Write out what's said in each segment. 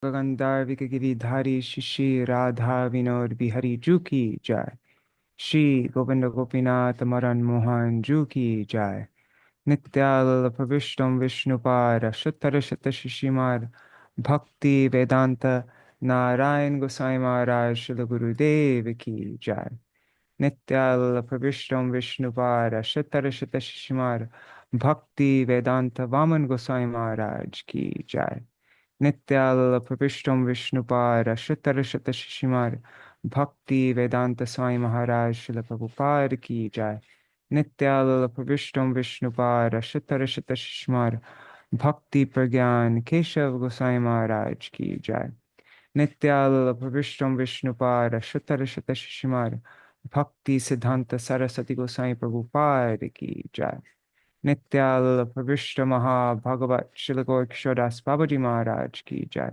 गगनदार्विक गिरिधारी शिशि राधा विनोद बिहारी जू की जय। श्री गोविंद गोपीनाथ मदन मोहन जू की जय। नित्याल प्रविष्टम विष्णुपाद शुतर शत शिशिमार भक्ति वेदांत नारायण गोसाई महाराज श्रील गुरुदेव की जय। नित्याल प्रविष्टम विष्णुपाद शुतर शत शिशिमार भक्ति वेदांत वामन गोसाई महाराज की जय। नित्याल प्रविष्टम विष्णुपाद शुतर शत शिशिमार भक्ति वेदांत स्वामी महाराज श्रील प्रभुपाद की जय। नित्याल प्रविष्टम विष्णुपाद शुतर शत शिशिमार भक्ति प्रज्ञान केशव गोसाई महाराज की जय। नित्याल प्रविष्टम विष्णुपाद शुतर शत शिशिमार भक्ति सिद्धांत सरस्वती गोसाई प्रभुपाद की जय। नित्याल प्रविष्ट महाभागवत श्रील गौरकिशोरदास बाबाजी महाराज की जय।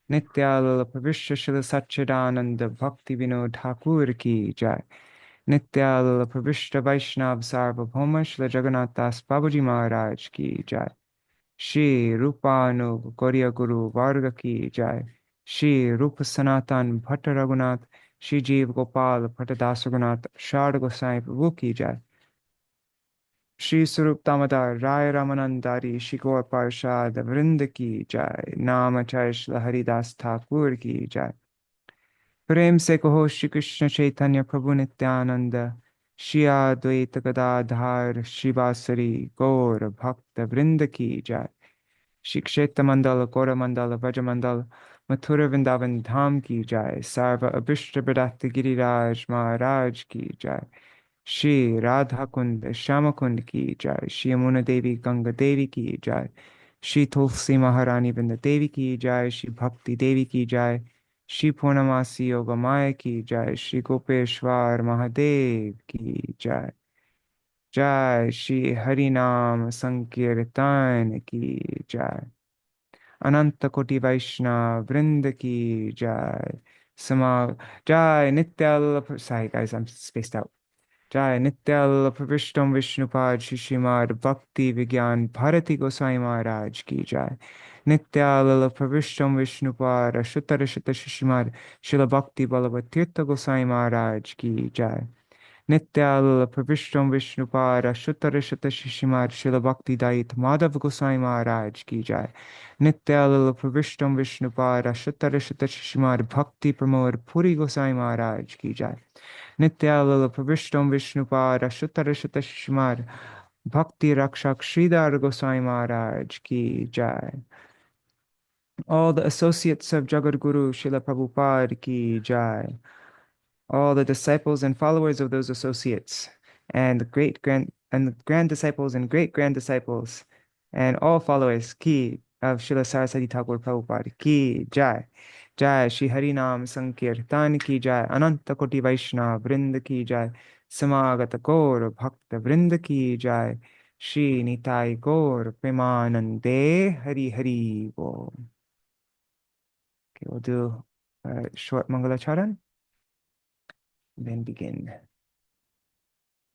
नित्याल प्रविष्ट श्रील सच्चिदानंद भक्ति विनोद ठाकुर की जय। नित्याल प्रविष्ट वैष्णव सार्वभौम श्री जगन्नाथ दास बाबाजी महाराज की जय। श्री रूपानुग गौरिया गुरु वर्ग की जय। श्री रूप सनातन भट्ट रघुनाथ श्री जीव गोपाल भट्टदास रघुनाथ शारद गोसाई प्रभु की जय। श्री स्वरूप दामोदर राय रामानंदारी श्री गौर पार्षद वृंद की जय। नाम जय श्री हरिदास ठाकुर की जय। प्रेम से कहो श्री कृष्ण चैतन्य प्रभु नित्यानंद श्री अद्वैत गदाधार श्रीवासरी गौर भक्त वृंद की जय। श्री क्षेत्र मंडल गौर मंडल व्रज मंडल मथुरा वृंदावन धाम की जय। सर्व अभिष्ट विदग्ध गिरिराज महाराज की जय। श्री राधा कुंड श्याम कुंड की जय। श्री यमुना देवी गंगा देवी की जय। श्री तुलसी महारानी वृंद देवी की जय। श्री भक्ति देवी की जय। श्री पूर्णमासी योगमाया की जय। श्री गोपेश्वर महादेव की जय। जय श्री हरि नाम संकीर्तन की जय। अनंत कोटि वैष्णव वृंद की जय। समा जय नित्याल sorry guys, I'm spaced out. जय नित्याल प्रविष्टम विष्णुपाद शिशिमार भक्ति विज्ञान भारती गोसाई महाराज की जय। नित्याल प्रविष्टम विष्णुपाद शुतर शत शिशिमार शिला भक्ति बल्लभ तीर्थ गोसाई महाराज की जय। नित्याल प्रविष्टम विष्णुपाद शुतर शत शिशिमार शिला भक्ति दायित माधव गोसाई महाराज की जय। नित्याल प्रविष्टम विष्णुपाद शुतर शत शिशिमार भक्ति प्रमोद पुरी गोसाई महाराज की जय। नित्याल प्रविष्टम विष्णुपाद शुतर शत शिशिमार भक्ति रक्षक श्रीधर गोसाई महाराज की जय। All the associates of Jagat Guru Srila Prabhupada ki jai. All the disciples and followers of those associates, and the grand disciples and great grand disciples, and all followers ki of Srila Saraswati Thakur Prabhupada ki jai. Jai Shri Harinam Sankirtan ki jai. Ananta Koti Vaishnava Vrind ki jai. Samagata Gaur Bhakta Vrind ki jai. Shri Nitai Gaur Premanande Hari Hari Bo. Okay, we'll do a short Mangalacharan, then begin.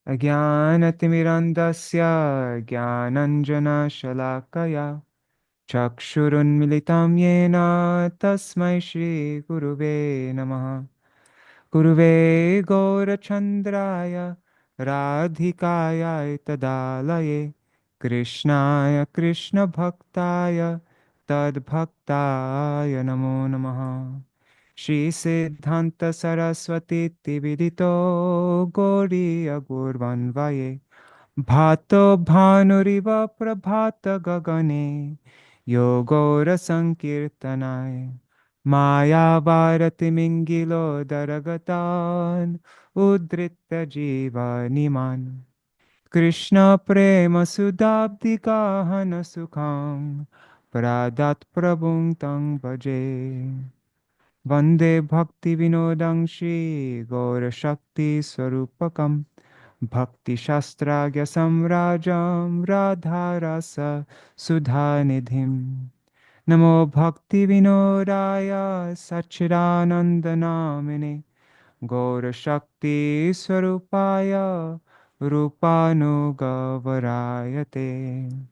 Ajnanatimirandasya Jnananjana-shalakaya Chakshurunmilitam yena Tasmai Shri Guruve Namaha. Guruve Gaurachandraya Radhikaya Tadalaye Krishnaya Krishna Bhaktaya Tadbhaktaya Namo Namaha. Shri Siddhanta Saraswati Tividito Goriya Gurvanvaye Bhato Bhanuriva Prabhata Gagane Yogora Sankirtanaya Maya Bharati Mingilo Daragatan Udrita Jiva Niman Krishna Prema Sudabdi Kahana Sukham Pradat Prabhung Tang Bhaje Vande Bhakti Vinodang Shri Gaura Shakti Swarupakam Bhakti Shastragya Samrajam Radharasa Sudhanidhim Namo Bhakti Vinodaya Sachidananda Namine Gaura Shakti Swarupaya Rupanugavarayate.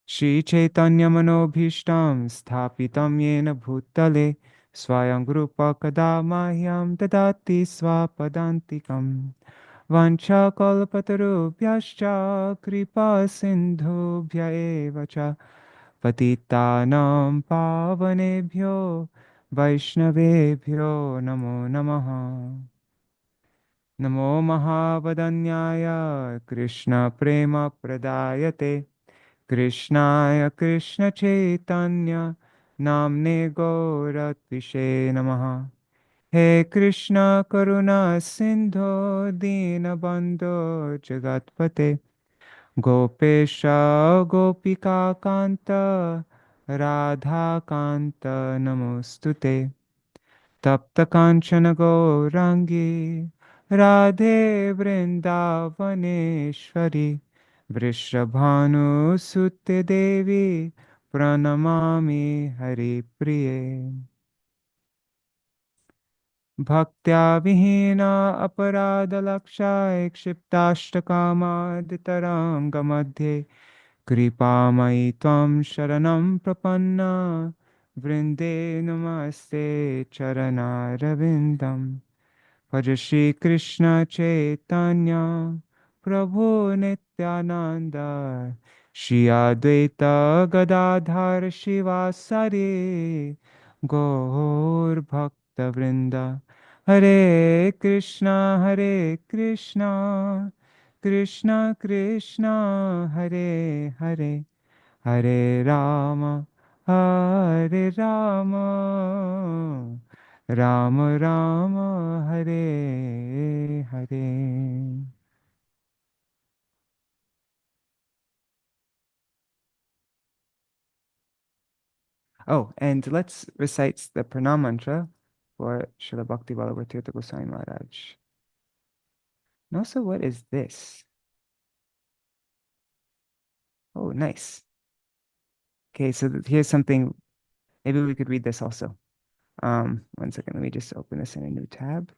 Shri Chaitanya Manobhishtam Sthapitam Yena Bhutale Swayam Rupa Kada Mahyam Dadati Swapadantikam Vancha Kalpatarubhyascha Kripa Sindhubhya Eva Cha Patitanam Pavanebhyo Vaishnavebhyo Namo Namaha Namo Mahavadanyaya Krishna Prema Pradayate Krishnaya Krishna Chaitanya Namne Gauratvishe Namaha He Krishna Karuna Sindho Dinabandho Jagatpate Gopesha Gopika Kanta Radha Kanta Namostute Tapta Kanchana Gaurangi Radhe Vrindavaneshwari Vrishabhanu Sutte Devi Pranamami Hari Priye Bhaktya Vihina Aparada Lakshay Kshiptashtakama Madhye Kripamai Tvam Sharanam Prapanna Vrinde Namaste Charana Ravindam Bhaja Shri Krishna Chaitanya Prabhu Nityananda Shri Advaita Gadadhar Shivasari Gaur Bhakta Vrinda Hare Krishna Krishna Krishna Hare Hare Hare Rama Hare Rama Rama Rama Hare Hare. Oh, and let's recite the pranam mantra for Śrīla Bhakti Ballabha Tīrtha Goswami Maharaj. And also, what is this? Oh, nice. Okay, so here's something. Maybe we could read this also. 1 second. Let me just open this in a new tab.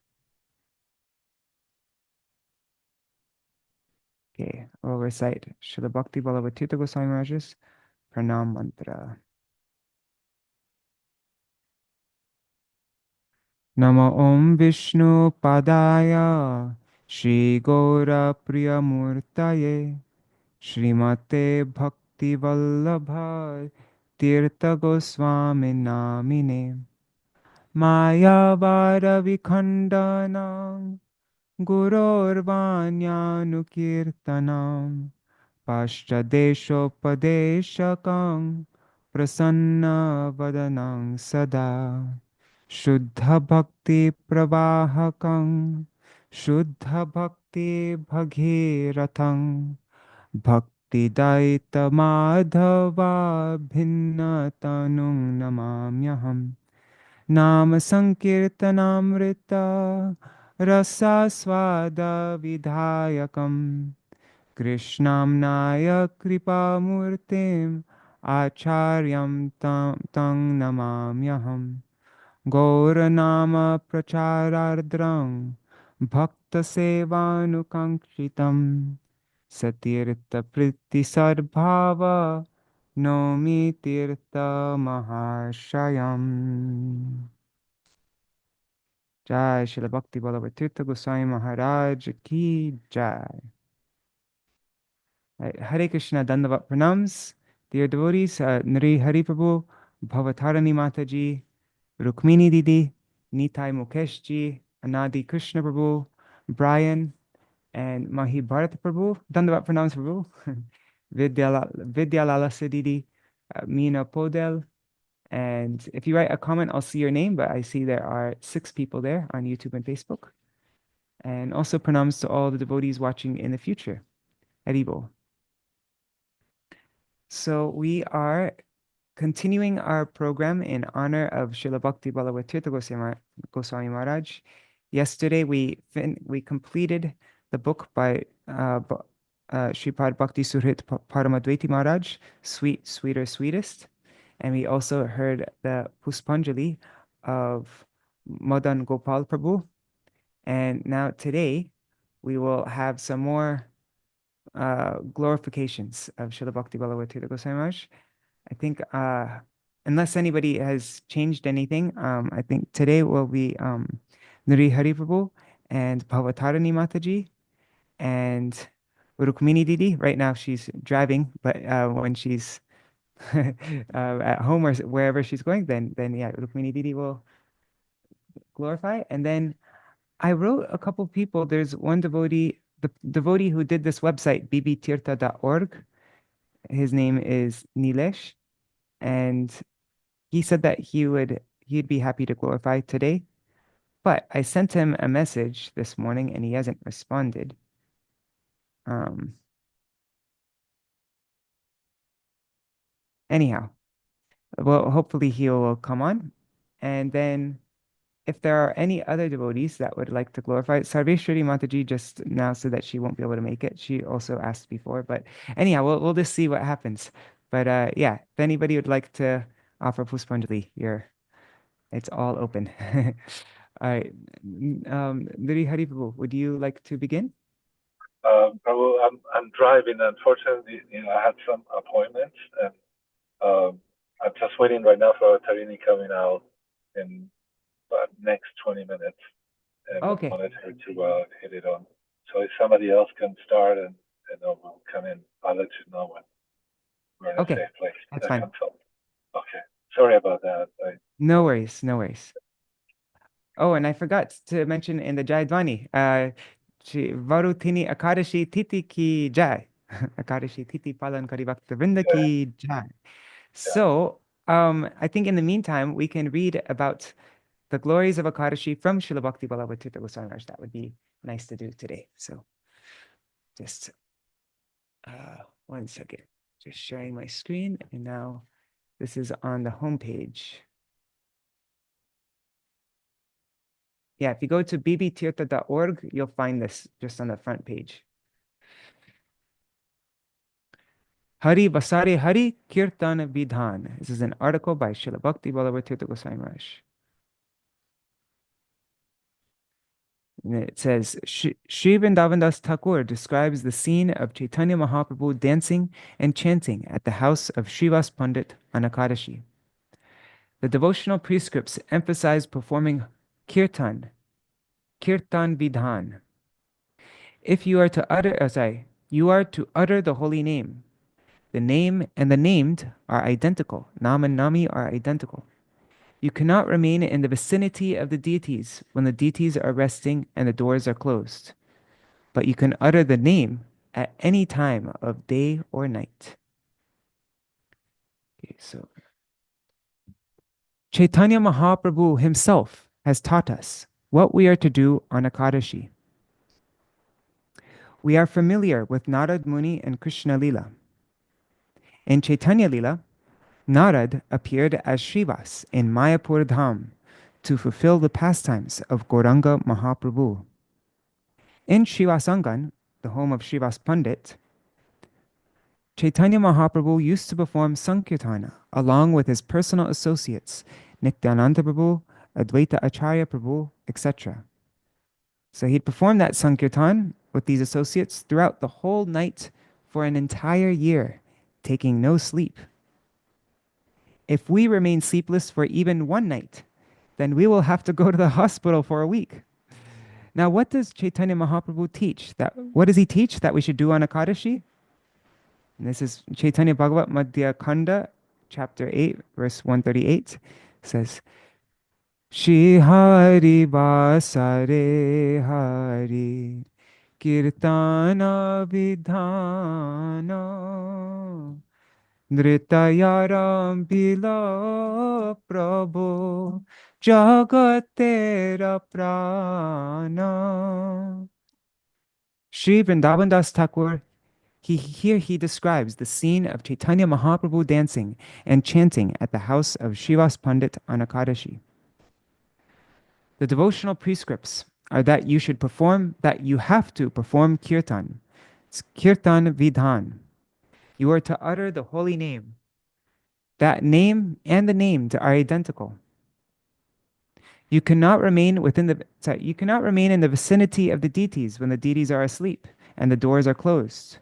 Okay, we'll recite Śrīla Bhakti Ballabha Tīrtha Goswami Maharaj's pranam mantra. Nama Om Vishnu Padaya Shri Gaura Priyamurtaye Srimate Bhakti Vallabha Tirtha Goswami Namine Maya Vara Vikhandanam Guror Vanyanukirtanam Pashtadeshopadeshakam Prasanna Vadanam Sada Shuddha Bhakti Pravahakam Shuddha Bhakti Bhagiratham Bhakti Daita Madhava Bhinna Tanung Namamyaham Nama Sankirtanamrita Rasa Swada Vidhayakam Krishnamnaya Kripamurtim Acharyam Tang Namamyaham Gauranama Pracharardram Bhakta Sevanukankšitam Satirtha Priti Sadbhava Nomi Tirtha Mahārshayam. Jai Śrīla Bhakti Ballabha Tīrtha Goswami Maharaj Ki Jai. Right. Hare Krishna Dandavat Pranams. Dear devotees, Nṛhari Prabhu, Bhavatāriṇī Mātājī, Rukmiṇī Dīdī, Nitai Mukesh ji, Anadi Krishna Prabhu, Brian, and Mahi Bharat Prabhu. Dandavat Pranams Prabhu. Vidyalala Didi, Meena Podel. And if you write a comment, I'll see your name, but I see there are 6 people there on YouTube and Facebook. And also pranams to all the devotees watching in the future. Haribol. So we are continuing our program in honor of Śrīla Bhakti Ballabha Tīrtha Goswami Maharaj. Yesterday we completed the book by Shripad Bhakti Suhrit Paramadvaiti Maharaj, Sweet, Sweeter, Sweetest. And we also heard the Puṣpāñjalī of Madan Gopal Prabhu. And now today we will have some more glorifications of Śrīla Bhakti Ballabha Tīrtha Mahārāja. I think unless anybody has changed anything, I think today will be Nṛhari Prabhu and Bhavatāriṇī Mātājī and Rukmiṇī Dīdī. Right now she's driving, but when she's at home or wherever she's going, then yeah, Rukmiṇī Dīdī will glorify. And then I wrote a couple people. There's one devotee, the devotee who did this website, bbtirtha.org. His name is Nilesh, and he said that he'd be happy to glorify today. But I sent him a message this morning and he hasn't responded. Anyhow, well, hopefully he'll come on. And then if there are any other devotees that would like to glorify, Sarveshwari Mataji just now said that she won't be able to make it. She also asked before, but anyhow, we'll just see what happens. But yeah, if anybody would like to offer Puṣpāñjalī, it's all open. All right, Nṛhari Prabhu, would you like to begin? Prabhu, I'm driving. Unfortunately, I had some appointments, and I'm just waiting right now for Tarini coming out in next 20 minutes. And Okay. I wanted her to hit it on. So if somebody else can start and we'll come in, I'll let you know when we're in a safe place. That's fine. Okay. Sorry about that. No worries. No worries. Oh, and I forgot to mention in the Jayadvani, Varutini Akadashi Titi ki Jai. Akadashi Titi Palan Kari Bhaktivinoda ki Jai. So, I think in the meantime, we can read about the glories of Akadashi from Śrīla Bhakti Ballabha Tīrtha Mahārāja. That would be nice to do today. So, just 1 second. Just sharing my screen, and now this is on the homepage. Yeah, if you go to bbtirtha.org, you'll find this just on the front page. Hari Vasare Hari Kirtan Vidhan. This is an article by Śrīla Bhakti Ballabha Tīrtha Mahārāja. And it says, Sri Vrindavan Das Thakur describes the scene of Chaitanya Mahaprabhu dancing and chanting at the house of Srivas Pandit on Akadashi. The devotional prescripts emphasize performing kirtan vidhan. If you are to utter, you are to utter the holy name. The name and the named are identical. Nam and Nami are identical. You cannot remain in the vicinity of the deities when the deities are resting and the doors are closed. But you can utter the name at any time of day or night. Okay, so Chaitanya Mahaprabhu himself has taught us what we are to do on Akadashi. We are familiar with Narad Muni and Krishna Lila. In Chaitanya Lila, Narad appeared as Srivas in Mayapur Dham to fulfill the pastimes of Gauranga Mahaprabhu. In Srivasangan, the home of Srivas Pandit, Chaitanya Mahaprabhu used to perform Sankirtana along with his personal associates, Nityananda Prabhu, Advaita Acharya Prabhu, etc. So he'd perform that Sankirtan with these associates throughout the whole night for an entire year, taking no sleep. If we remain sleepless for even one night, then we will have to go to the hospital for a week. Now, what does Chaitanya Mahaprabhu teach? What does he teach that we should do on Akadashi? And this is Chaitanya Bhagavat Madhya Khanda, chapter 8, verse 138. It says, Shri Hari Vasare Hari Kirtana Vidhana Nritayaram Bila Prabhu Jagatera Prana. Sri Vrindavan Das Thakur, here he describes the scene of Chaitanya Mahaprabhu dancing and chanting at the house of Srivas Pandit on Akadashi. The devotional prescripts are that you have to perform kirtan. It's kirtan vidhan. You are to utter the holy name. That name and the named are identical. You cannot remain in the vicinity of the deities when the deities are asleep, and the doors are closed.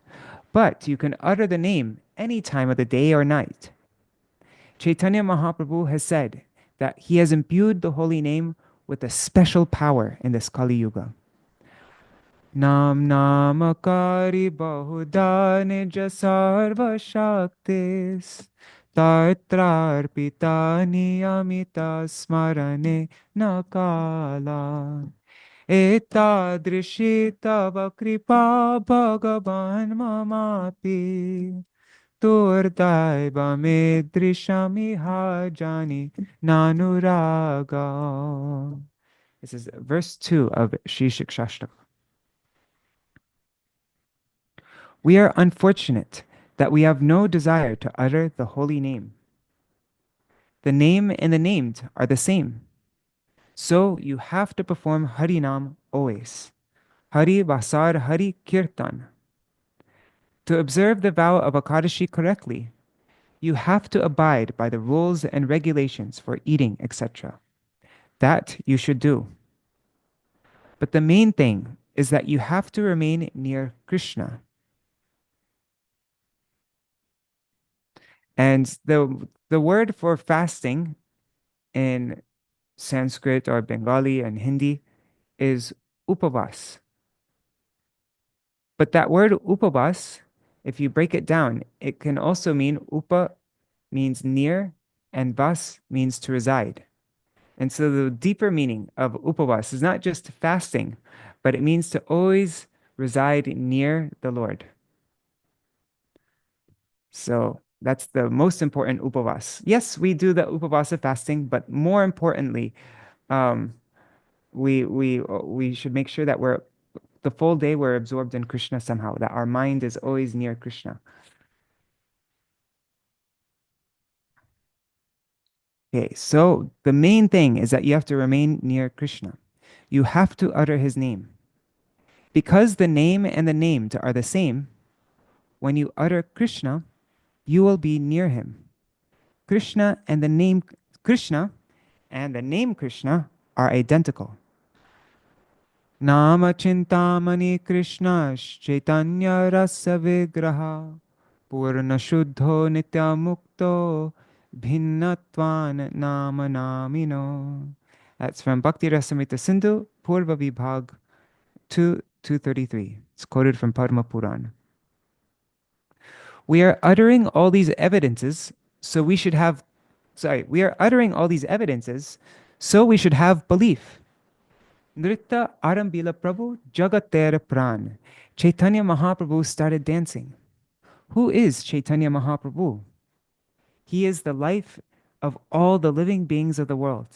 But you can utter the name any time of the day or night. Chaitanya Mahaprabhu has said that he has imbued the holy name with a special power in this Kali Yuga. Nam namakari bahuda nija sarva shaktis tatrarpita niyamita smarane nakala etadrishi tava kripa bhagavan mamapi turdaiva me drishamiha jani nanuraga. This is verse 2 of Shri Shikshashtaka. We are unfortunate that we have no desire to utter the holy name. The name and the named are the same. So you have to perform Harinam always. Hari Vasar Hari Kirtan. To observe the vow of Ekadashi correctly, you have to abide by the rules and regulations for eating, etc. That you should do. But the main thing is that you have to remain near Krishna. And the word for fasting in Sanskrit or Bengali and Hindi is upavas. But that word upavas, if you break it down, it can also mean upa means near and vas means to reside. And so the deeper meaning of upavas is not just fasting, but it means to always reside near the Lord. So that's the most important upavas. Yes, we do the upavasa fasting, but more importantly, we should make sure that the full day we're absorbed in Krishna somehow, that our mind is always near Krishna. Okay, so the main thing is that you have to remain near Krishna. You have to utter his name. Because the name and the named are the same, when you utter Krishna, you will be near him. Krishna and the name Krishna are identical. Nama Chintamani Krishna Chaitanya Rasa Vigraha Purna Shuddho Nitya Mukto Bhinnatvan Nama Namino. That's from Bhakti Rasamrita Sindhu, Purva Vibhag 233. It's quoted from Padma Puran. We are uttering all these evidences, so we should have belief. Nritta Arambila Prabhu Jagatera Pran. Chaitanya Mahaprabhu started dancing. Who is Chaitanya Mahaprabhu? He is the life of all the living beings of the world.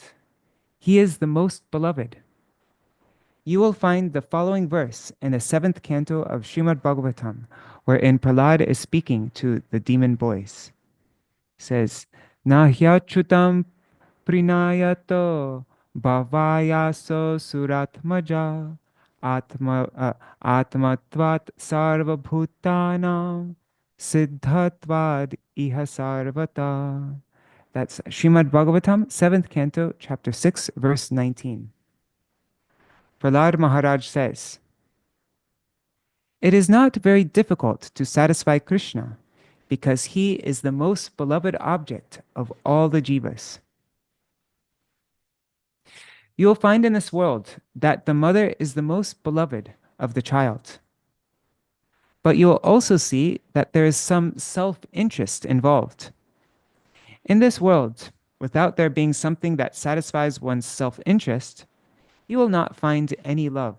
He is the most beloved. You will find the following verse in the 7th canto of Srimad Bhagavatam, wherein Prahlad is speaking to the demon boys. He says, Nahyachutam prinayato bhavayaso suratmaja atmatvat sarvabhutanam siddhatvad iha sarvata. That's Srimad Bhagavatam, 7th canto, chapter 6, verse 19. Prahlad Maharaj says, it is not very difficult to satisfy Krishna because he is the most beloved object of all the jivas. You will find in this world that the mother is the most beloved of the child. But you will also see that there is some self-interest involved. In this world, without there being something that satisfies one's self-interest, you will not find any love.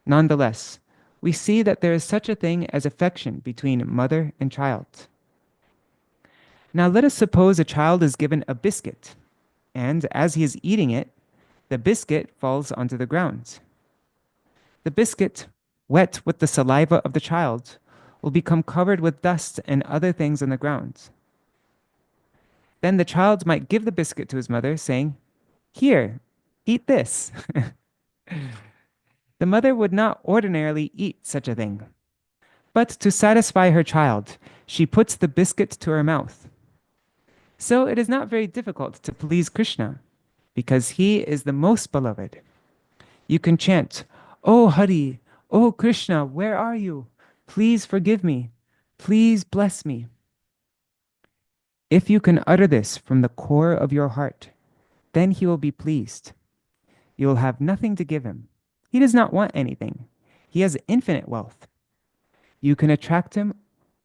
Nonetheless, we see that there is such a thing as affection between mother and child. Now let us suppose a child is given a biscuit, and as he is eating it, the biscuit falls onto the ground. The biscuit, wet with the saliva of the child, will become covered with dust and other things on the ground. Then the child might give the biscuit to his mother, saying, "Here, eat this." The mother would not ordinarily eat such a thing. But to satisfy her child, she puts the biscuit to her mouth. So it is not very difficult to please Krishna, because he is the most beloved. You can chant, "O Hari, Oh Krishna, where are you? Please forgive me. Please bless me. If you can utter this from the core of your heart, then he will be pleased. You will have nothing to give him. He does not want anything. He has infinite wealth. You can attract him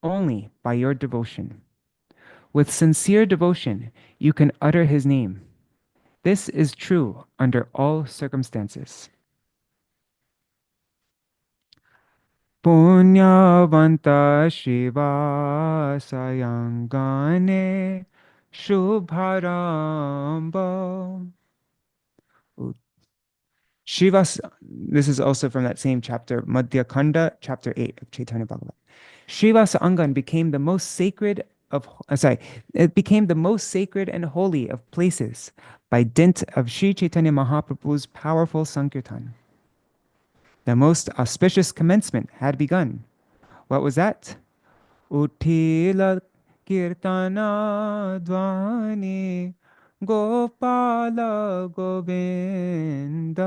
only by your devotion. With sincere devotion, you can utter his name. This is true under all circumstances. Punyavanta Shiva Sayangane Shubharamba. Shivas, this is also from that same chapter, Madhya Kanda, chapter 8 of Chaitanya Bhagavat. Srivasa Angan became the most sacred of, it became the most sacred and holy of places by dint of Sri Chaitanya Mahaprabhu's powerful Sankirtan. The most auspicious commencement had begun. What was that? Uttila Kirtana Dvani Gopala Govinda.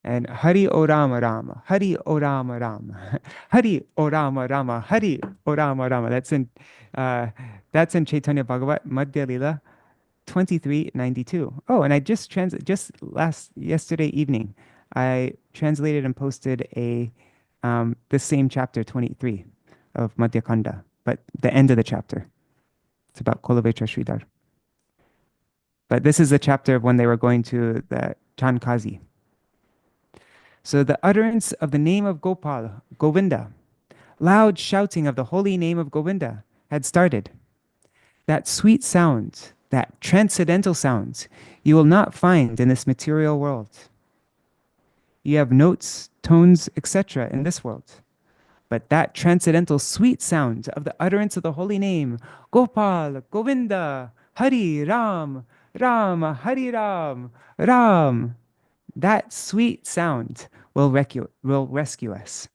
And Hari O Rama Rama, Hari O Rama Rama, Hari O Rama Rama, Hari O Rama Rama. That's in Chaitanya Bhagavat Madhya Lila 2392. Oh, and I just yesterday evening, I translated and posted the same chapter 23 of Madhya Kanda, but the end of the chapter. It's about Kolavetra Sridhar. But this is the chapter of when they were going to the Chankazi. So the utterance of the name of Gopal, Govinda, loud shouting of the holy name of Govinda had started. That sweet sound, that transcendental sound, you will not find in this material world. You have notes, tones, etc. in this world. But that transcendental sweet sound of the utterance of the holy name, Gopal, Govinda, Hari Ram, Ram, Hari Ram, Ram, that sweet sound will rescue us.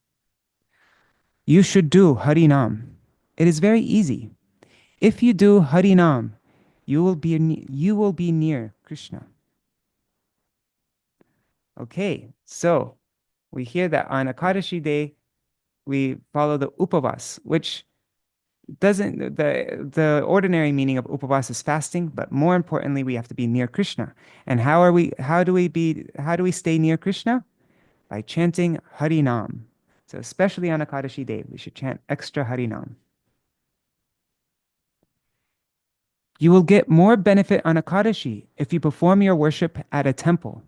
You should do Harinam. It is very easy. If you do Harinam, you will be near Krishna. Okay, so we hear that on Ekadashi day, we follow the Upavas, which doesn't, the ordinary meaning of Upavas is fasting, but more importantly, we have to be near Krishna. And how do we stay near Krishna? By chanting Harinam. So especially on Ekadashi day, we should chant extra Harinam. You will get more benefit on Ekadashi if you perform your worship at a temple,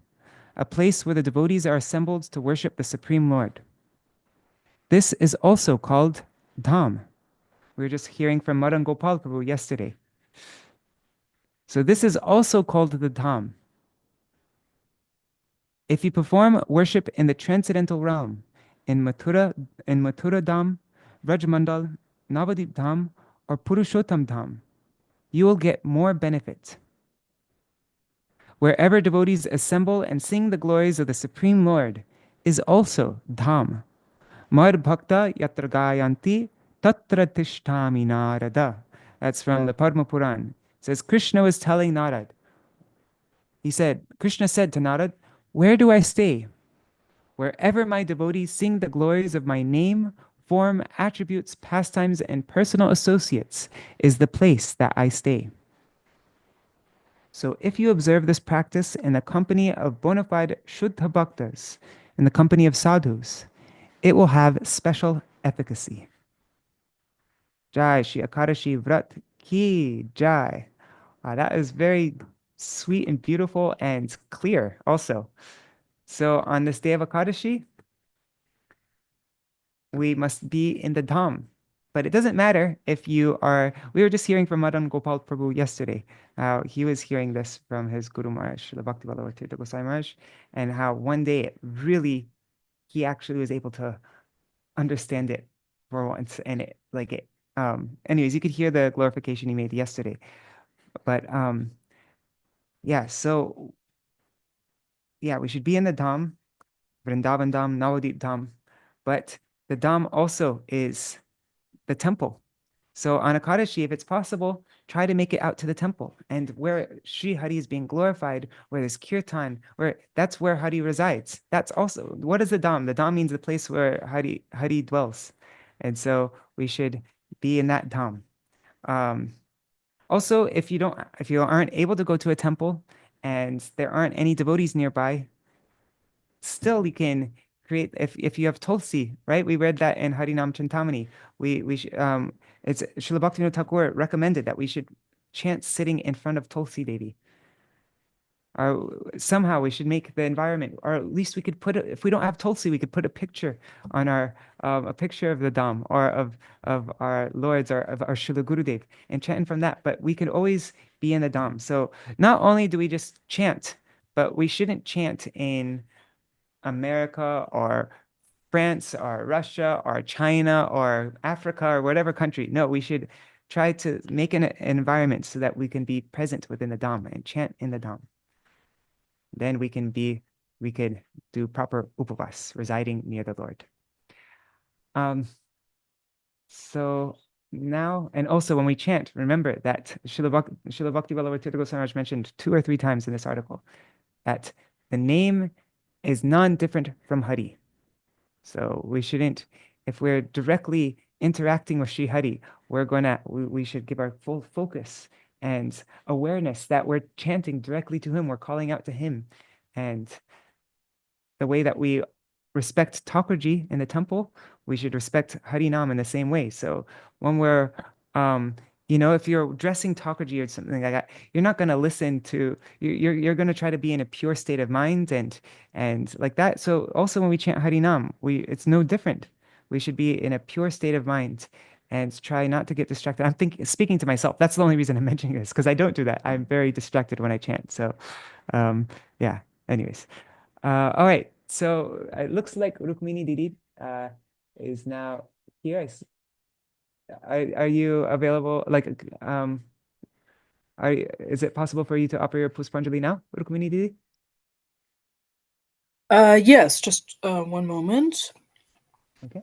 a place where the devotees are assembled to worship the Supreme Lord. This is also called Dham. We were just hearing from Madan Gopal Prabhu yesterday. So this is also called the Dham. If you perform worship in the transcendental realm, in Mathura Dham, Brajmandal, Navadip Dham, or Purushottam Dham, you will get more benefit. Wherever devotees assemble and sing the glories of the Supreme Lord is also Dham. Mad Bhakta Yatra Gayanti Tatra Tishtami Narada. That's from the Padma Puran. It says Krishna was telling Narad. Krishna said to Narad, where do I stay? Wherever my devotees sing the glories of my name, form, attributes, pastimes, and personal associates is the place that I stay. So if you observe this practice in the company of bona fide Shuddha Bhaktas, in the company of sadhus, it will have special efficacy. Jai Shri Ekadashi Vrat Ki Jai. That is very sweet and beautiful and clear also. So on this day of Ekadashi, we must be in the Dham. But it doesn't matter if you are, we were just hearing from Madan Gopal Prabhu yesterday. He was hearing this from his Guru Maharaj, Śrīla Bhakti Ballabha Tīrtha Gosai Maharaj, and how one day he actually was able to understand it for once. And anyways, you could hear the glorification he made yesterday. But so we should be in the Dham, Vrindavan Dham, Navadip Dham, but the Dham also is the temple. So on Ekadashi, if it's possible, try to make it out to the temple. And where Sri Hari is being glorified, where there's kirtan, that's where Hari resides. That's also, what is the Dham? The Dham means the place where Hari dwells. And so we should be in that Dham. Also, if you aren't able to go to a temple and there aren't any devotees nearby, still you can create, if you have Tulsi, right? We read that in Harinam Chintamani. It's Śrīla Bhaktivinoda Thakur recommended that we should chant sitting in front of Tulsi Devi. Or somehow we should make the environment, or at least we could put it, if we don't have Tulsi, we could put a picture on a picture of the Dham or of our lords or of our Srila Gurudev and chant from that. But we could always be in the Dham. So not only do we just chant, but we shouldn't chant in America or France or Russia or China or Africa or whatever country. No, we should try to make an environment so that we can be present within the Dham and chant in the Dham. Then we could do proper upavas, residing near the Lord. So now, and also when we chant, remember that Śrīla Bhakti Ballabha Tīrtha Mahārāja mentioned 2 or 3 times in this article that the name is non-different from Hari. So we shouldn't, if we're directly interacting with Sri Hari, we should give our full focus and awareness that we're chanting directly to him, we're calling out to him. And the way that we respect Thakurji in the temple, we should respect Harinam in the same way. So when we're, if you're dressing Thakurji or something like that, you're not going to listen to, you're going to try to be in a pure state of mind and like that. So also when we chant Harinam, it's no different. We should be in a pure state of mind and try not to get distracted. I'm speaking to myself. That's the only reason I'm mentioning this, because I don't do that. I'm very distracted when I chant. So, yeah, anyways. All right. So it looks like Rukmiṇī Dīdī is now here. Are you available? Is it possible for you to offer your Puṣpāñjalī now, Rukmiṇī Dīdī? Yes, just one moment. Okay.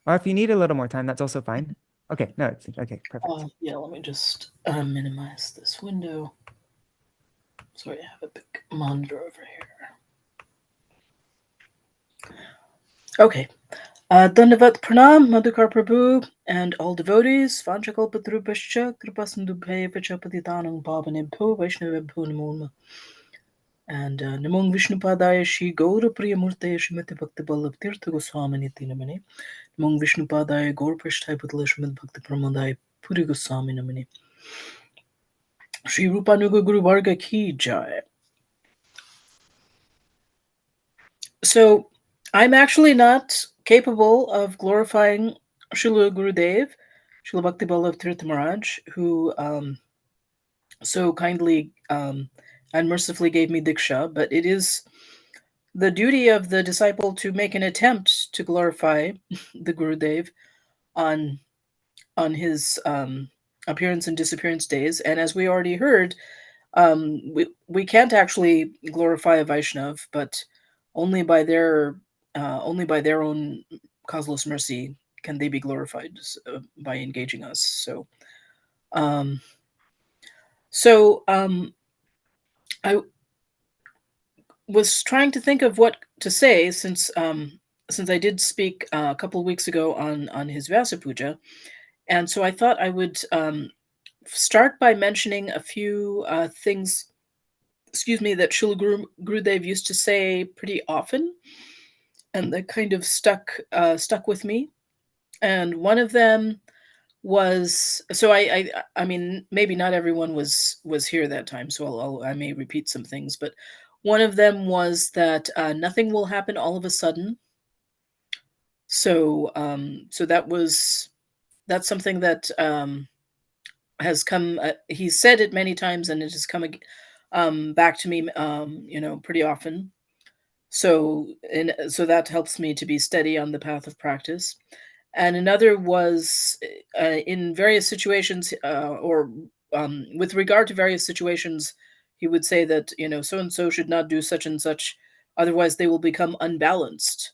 Or if you need a little more time, that's also fine. Okay, no, it's okay, perfect. Yeah, let me just minimize this window. Sorry, I have a big monitor over here. Okay. Dandavat Pranam, Madhukar Prabhu, and all devotees. Vanchakalpatrubhascha, Kripasindubhe, Vachapatitanam, Bhavanibho, Vaishnavibho, Namoma. And Namong Vishnupadaya, Shri Gaura Priyamurte, Shrimati Bhakti Ballabha Tīrtha Goswami Namani. Namong Vishnupadaya, Gaur Prashthai Putala Shrimad Bhakti Pramodaya, Puri Goswami Namani. Shri Rupanuga Guru Varga Ki Jai. So, I'm actually not capable of glorifying Srila Gurudev, Śrīla Bhakti Ballabha Tīrtha Mahārāja, who so kindly and mercifully gave me Diksha, but it is the duty of the disciple to make an attempt to glorify the Gurudev on his appearance and disappearance days. And as we already heard, we can't actually glorify a Vaishnav, but only by their own causeless mercy can they be glorified by engaging us. So, I was trying to think of what to say since I did speak a couple of weeks ago on his Vyasa Puja, and so I thought I would start by mentioning a few things, that Srila Gurudev used to say pretty often, and that kind of stuck with me. And one of them was, so I mean, maybe not everyone was here that time, so I may repeat some things, but one of them was that nothing will happen all of a sudden. So that's something that has come. He's said it many times, and it has come back to me, pretty often. So that helps me to be steady on the path of practice. And another was in various situations, with regard to various situations, he would say that so and so should not do such and such Otherwise, they will become unbalanced.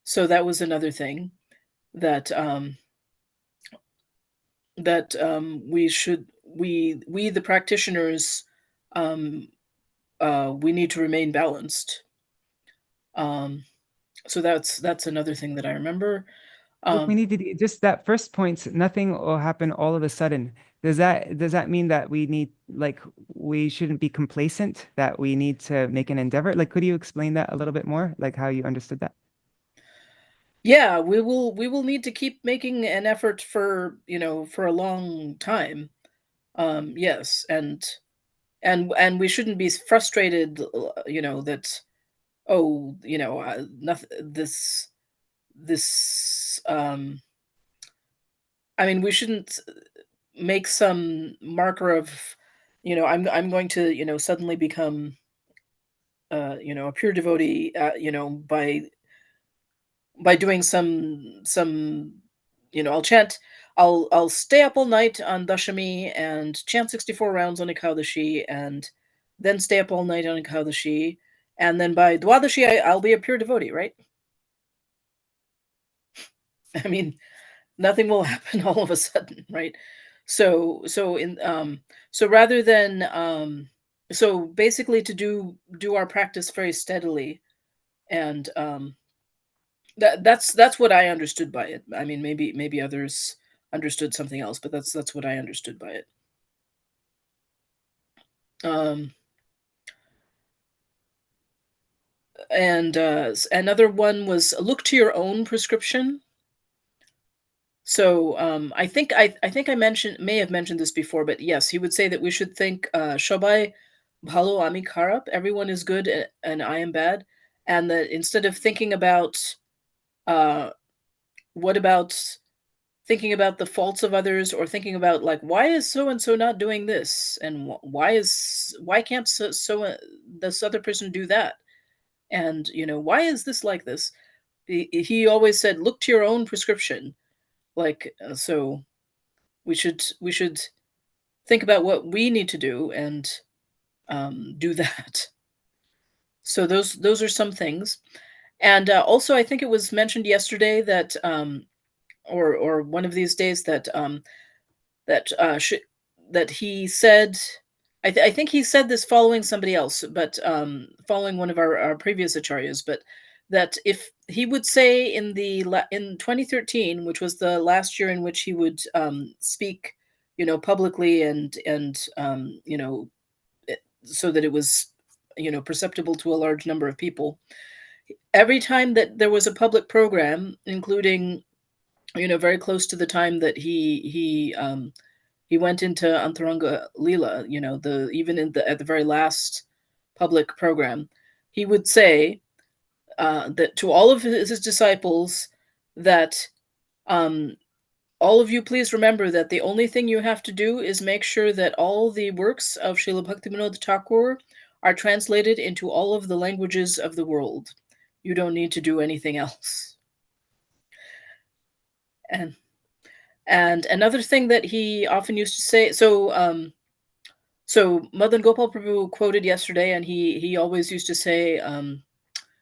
So that was another thing that we the practitioners, we need to remain balanced. So that's another thing that I remember. Rukmiṇī Dīdī, just that first point, nothing will happen all of a sudden. Does that mean that we shouldn't be complacent, that we need to make an endeavor? Like, could you explain that a little bit more, like how you understood that? Yeah, we will need to keep making an effort for for a long time. Yes, and we shouldn't be frustrated. That nothing. This. I mean, we shouldn't make some marker of, I'm going to suddenly become a pure devotee, by doing some I'll stay up all night on Dashami and chant 64 rounds on Ekadashi, and then stay up all night on Ekadashi, and then by Dwadashi I'll be a pure devotee, right? I mean, nothing will happen all of a sudden, right? So rather than so basically to do our practice very steadily, and that's what I understood by it. I mean, maybe others understood something else, but that's what I understood by it. And another one was look to your own prescription. So I think I may have mentioned this before, but yes, he would say that we should think Shobai Bhalo Ami Karap, everyone is good and I am bad, and that instead of thinking about what about thinking about the faults of others, or thinking about like, why is so and so not doing this, and why can't so this other person do that, and why is this like this? He always said, look to your own prescription. Like, so we should think about what we need to do and do that. So those are some things. And also, I think it was mentioned yesterday that or one of these days that that he said, I think he said this following somebody else, but following one of our previous acharyas, but that if he would say in 2013, which was the last year in which he would speak, publicly and so that it was perceptible to a large number of people, every time that there was a public program, including very close to the time that he went into Antaranga Lila, even at the very last public program, he would say that to all of his disciples, that all of you please remember that the only thing you have to do is make sure that all the works of Śrīla Bhaktivinoda Thakur are translated into all of the languages of the world. You don't need to do anything else. And another thing that he often used to say, so Madan Gopal Prabhu quoted yesterday, and he always used to say,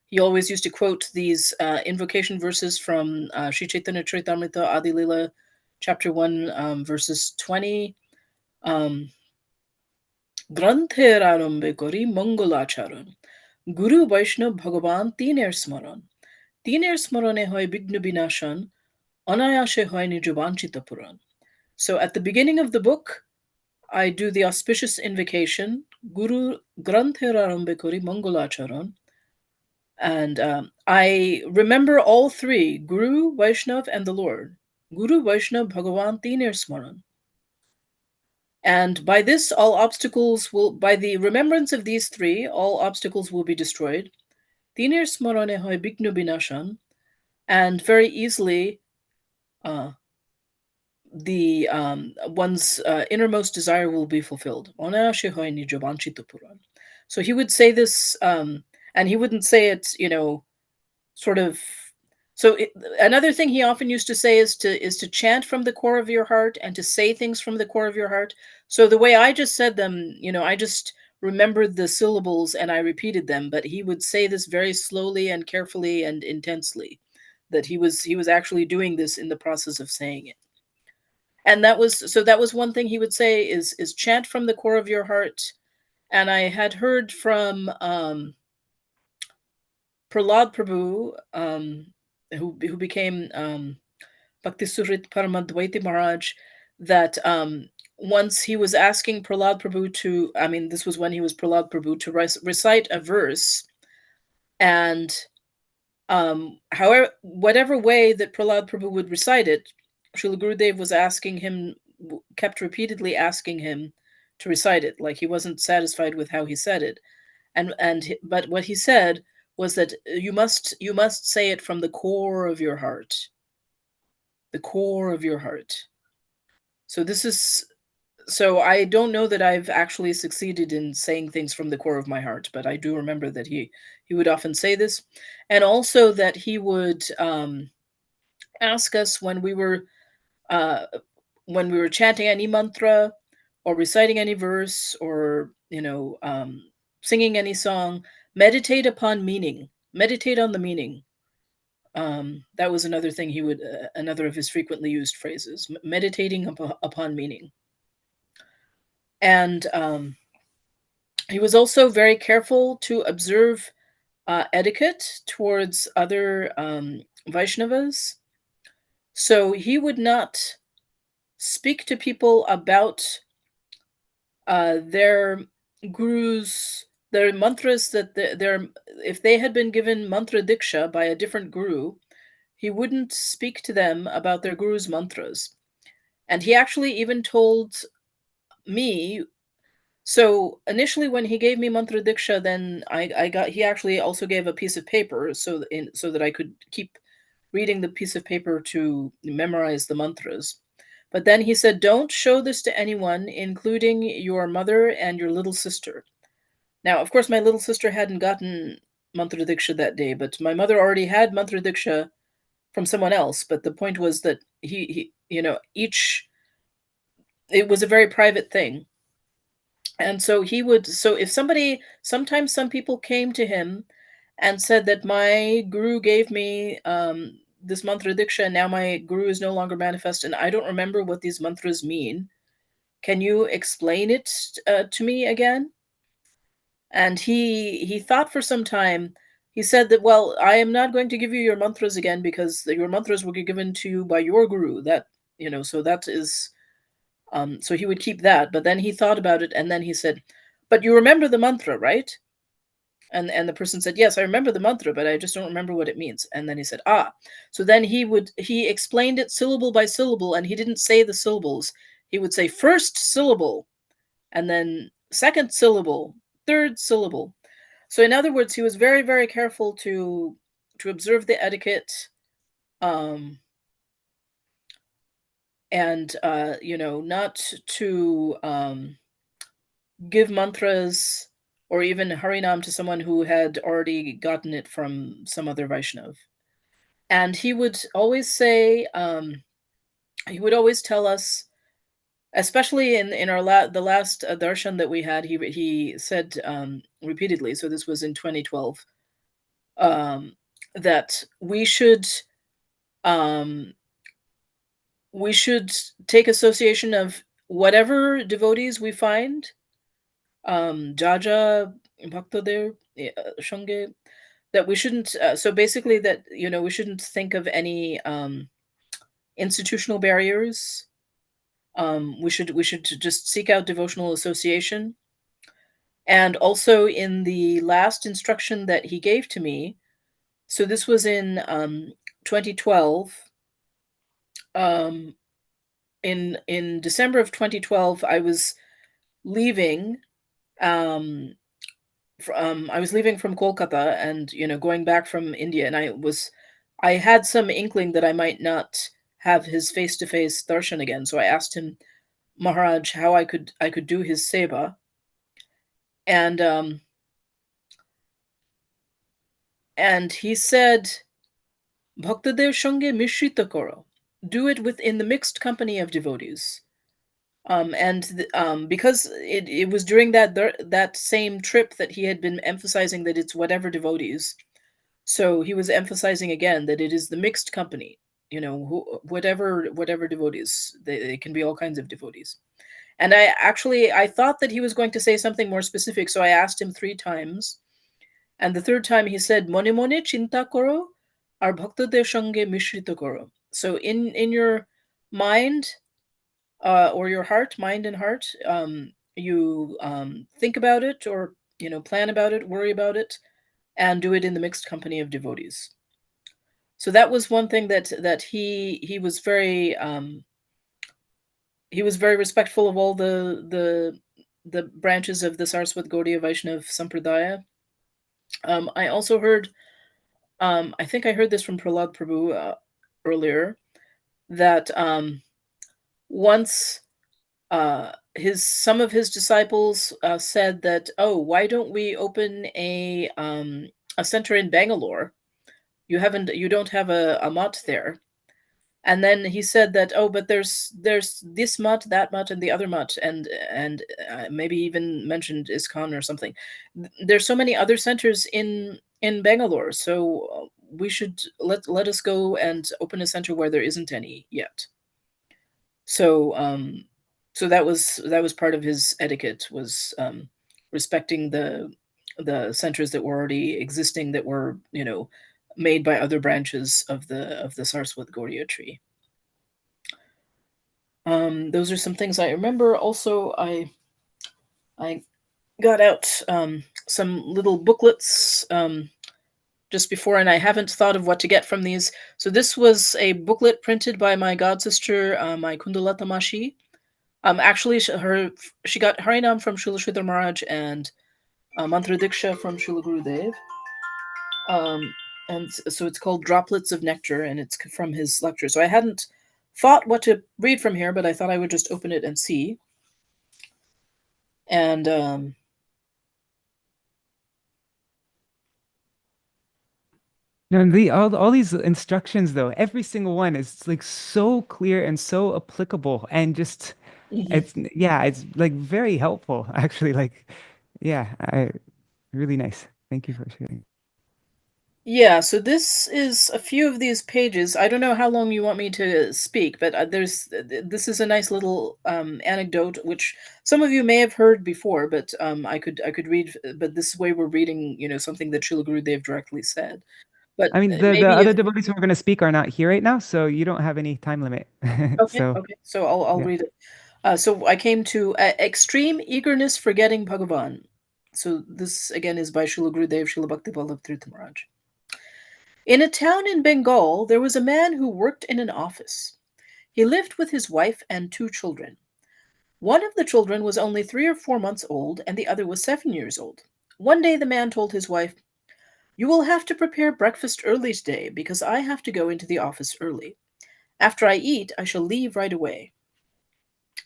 he always used to quote these invocation verses from Sri Chaitanya Charitamrita Adi Lila, chapter 1, verses 20. Granther arambe kori mangalacharan, Guru Vaishnav Bhagavan tiner smarane hoy bigna binashan, anayashe hoy nijuvanchita puran. So at the beginning of the book, I do the auspicious invocation, Guru Granther arambe kori mangalacharan, and I remember all three, Guru, Vaishnav, and the Lord. Guru, Vaishnav, Bhagavan, tiner smaran. And by this, by the remembrance of these three, all obstacles will be destroyed. Tiner smarane hoy bignu binashan. And very easily, the one's innermost desire will be fulfilled. So he would say this, and he wouldn't say it, sort of. So another thing he often used to say is to chant from the core of your heart and to say things from the core of your heart. So the way I just said them, I just remembered the syllables and I repeated them, but he would say this very slowly and carefully and intensely, that he was actually doing this in the process of saying it. And that was one thing he would say is chant from the core of your heart. And I had heard from Prahlad Prabhu, who became Bhakti Surit Paramadvaiti Maharaj, that once he was asking Prahlad Prabhu to, I mean, this was when he was Prahlad Prabhu, to recite a verse, and however, whatever way that Prahlad Prabhu would recite it, Srila Gurudev was asking him, kept repeatedly asking him to recite it, like he wasn't satisfied with how he said it, but what he said was that you must say it from the core of your heart, the core of your heart. So I don't know that I've actually succeeded in saying things from the core of my heart, but I do remember that he would often say this, and also that he would ask us when we were chanting any mantra or reciting any verse or singing any song, meditate upon meaning, meditate on the meaning. That was another thing he would, another of his frequently used phrases, meditating upon meaning. And he was also very careful to observe etiquette towards other Vaishnavas. So he would not speak to people about their gurus, their mantras, that if they had been given mantra diksha by a different guru, he wouldn't speak to them about their guru's mantras. And he actually even told me, so initially when he gave me mantra diksha, then he actually also gave a piece of paper so that I could keep reading the piece of paper to memorize the mantras. But then he said, don't show this to anyone, including your mother and your little sister. Now, of course, my little sister hadn't gotten mantra diksha that day, but my mother already had mantra diksha from someone else. But the point was that it was a very private thing. And so if sometimes some people came to him and said that my guru gave me this mantra diksha, and now my guru is no longer manifest, and I don't remember what these mantras mean. Can you explain it to me again? And he thought for some time. He said that, well, I am not going to give you your mantras again because your mantras were given to you by your guru. That, so that is, so he would keep that. But then he thought about it, and then he said, but you remember the mantra, right? And the person said, yes, I remember the mantra, but I just don't remember what it means. And then he said, so then he explained it syllable by syllable, and he didn't say the syllables. He would say first syllable, and then second syllable, third syllable. So in other words, he was very, very careful to observe the etiquette, and not to give mantras or even Harinam to someone who had already gotten it from some other Vaishnav. And he would always say, he would always tell us, especially in the last darshan that we had, he said repeatedly, so this was in 2012, that we should take association of whatever devotees we find, Jaja, Bhaktadev, Shange, that we shouldn't, so basically that, we shouldn't think of any institutional barriers. We should just seek out devotional association. And also in the last instruction that he gave to me, so this was in 2012, in December of 2012, I was leaving. I was leaving from Kolkata and going back from India, and I had some inkling that I might not have his face-to-face darshan again. So I asked him, Maharaj, how I could do his seva, and he said, Bhaktadev Shange Mishrita Koro, do it within the mixed company of devotees. Because it was during that same trip that he had been emphasizing that it's whatever devotees. So he was emphasizing again that it is the mixed company, whatever devotees. They can be all kinds of devotees. And I thought that he was going to say something more specific, so I asked him 3 times. And the third time he said, "Mone mone chinta koro, ar bhaktader sange mishrita koro." So in your mind, or your heart, mind and heart, you think about it, or plan about it, worry about it, and do it in the mixed company of devotees. So that was one thing that he was very respectful of all the branches of the Saraswat Gaudiya Vaishnava Sampradaya. I also heard, I think I heard this from Prahlad Prabhu earlier, that once some of his disciples said that, "Oh, why don't we open a center in Bangalore? You don't have a mutt there." And then he said that, "Oh, but there's this mutt, that mutt, and the other mutt," and maybe even mentioned ISKCON or something. There's so many other centers in Bangalore, so we should let us go and open a center where there isn't any yet. So so that was part of his etiquette, was respecting the centers that were already existing, that were made by other branches of the Saraswat Gaudiya tree. Those are some things I remember. Also, I got out some little booklets just before, and I haven't thought of what to get from these. So this was a booklet printed by my god sister, my Kundalata Mashi. Actually, she got Harinam from Srila Sridhar Maharaj and Mantra Diksha from Srila Gurudev. And so it's called Droplets of Nectar, and it's from his lecture. So I hadn't thought what to read from here, but I thought I would just open it and see. And No, all these instructions though, every single one is like so clear and so applicable, and just it's like very helpful actually. Like, yeah, really nice. Thank you for sharing. Yeah, so this is a few of these pages. I don't know how long you want me to speak, but this is a nice little anecdote, which some of you may have heard before, but I could read. But this way we're reading, something that Srila Gurudev directly said. But I mean, the maybe other if devotees who are going to speak are not here right now, so you don't have any time limit. okay, So so I'll yeah. read it. So I came to extreme eagerness for getting Bhagavan. So this again is by Srila Gurudev, Śrīla Bhakti Ballabha Tīrtha Mahārāja. In a town in Bengal, there was a man who worked in an office. He lived with his wife and 2 children. One of the children was only 3 or 4 months old, and the other was 7 years old. One day the man told his wife, "You will have to prepare breakfast early today, because I have to go into the office early. After I eat, I shall leave right away."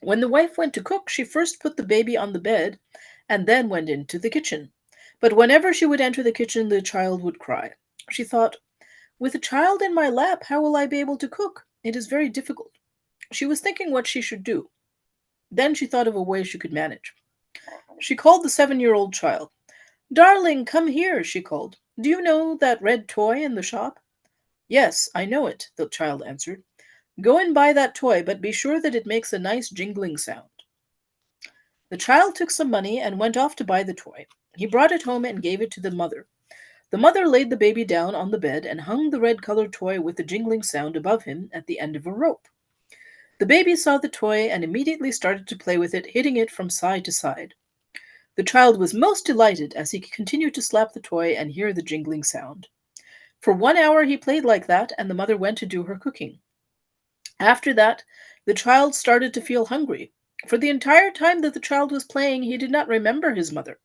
When the wife went to cook, she first put the baby on the bed and then went into the kitchen. But whenever she would enter the kitchen, the child would cry. She thought, "With a child in my lap, how will I be able to cook? It is very difficult." She was thinking what she should do. Then she thought of a way she could manage. She called the 7-year-old child. "Darling, come here," she called. "Do you know that red toy in the shop?" "Yes, I know it," the child answered. "Go and buy that toy, but be sure that it makes a nice jingling sound." The child took some money and went off to buy the toy. He brought it home and gave it to the mother. The mother laid the baby down on the bed and hung the red-colored toy with the jingling sound above him at the end of a rope. The baby saw the toy and immediately started to play with it, hitting it from side to side. The child was most delighted as he continued to slap the toy and hear the jingling sound. For 1 hour he played like that, and the mother went to do her cooking. After that, the child started to feel hungry. For the entire time that the child was playing, he did not remember his mother.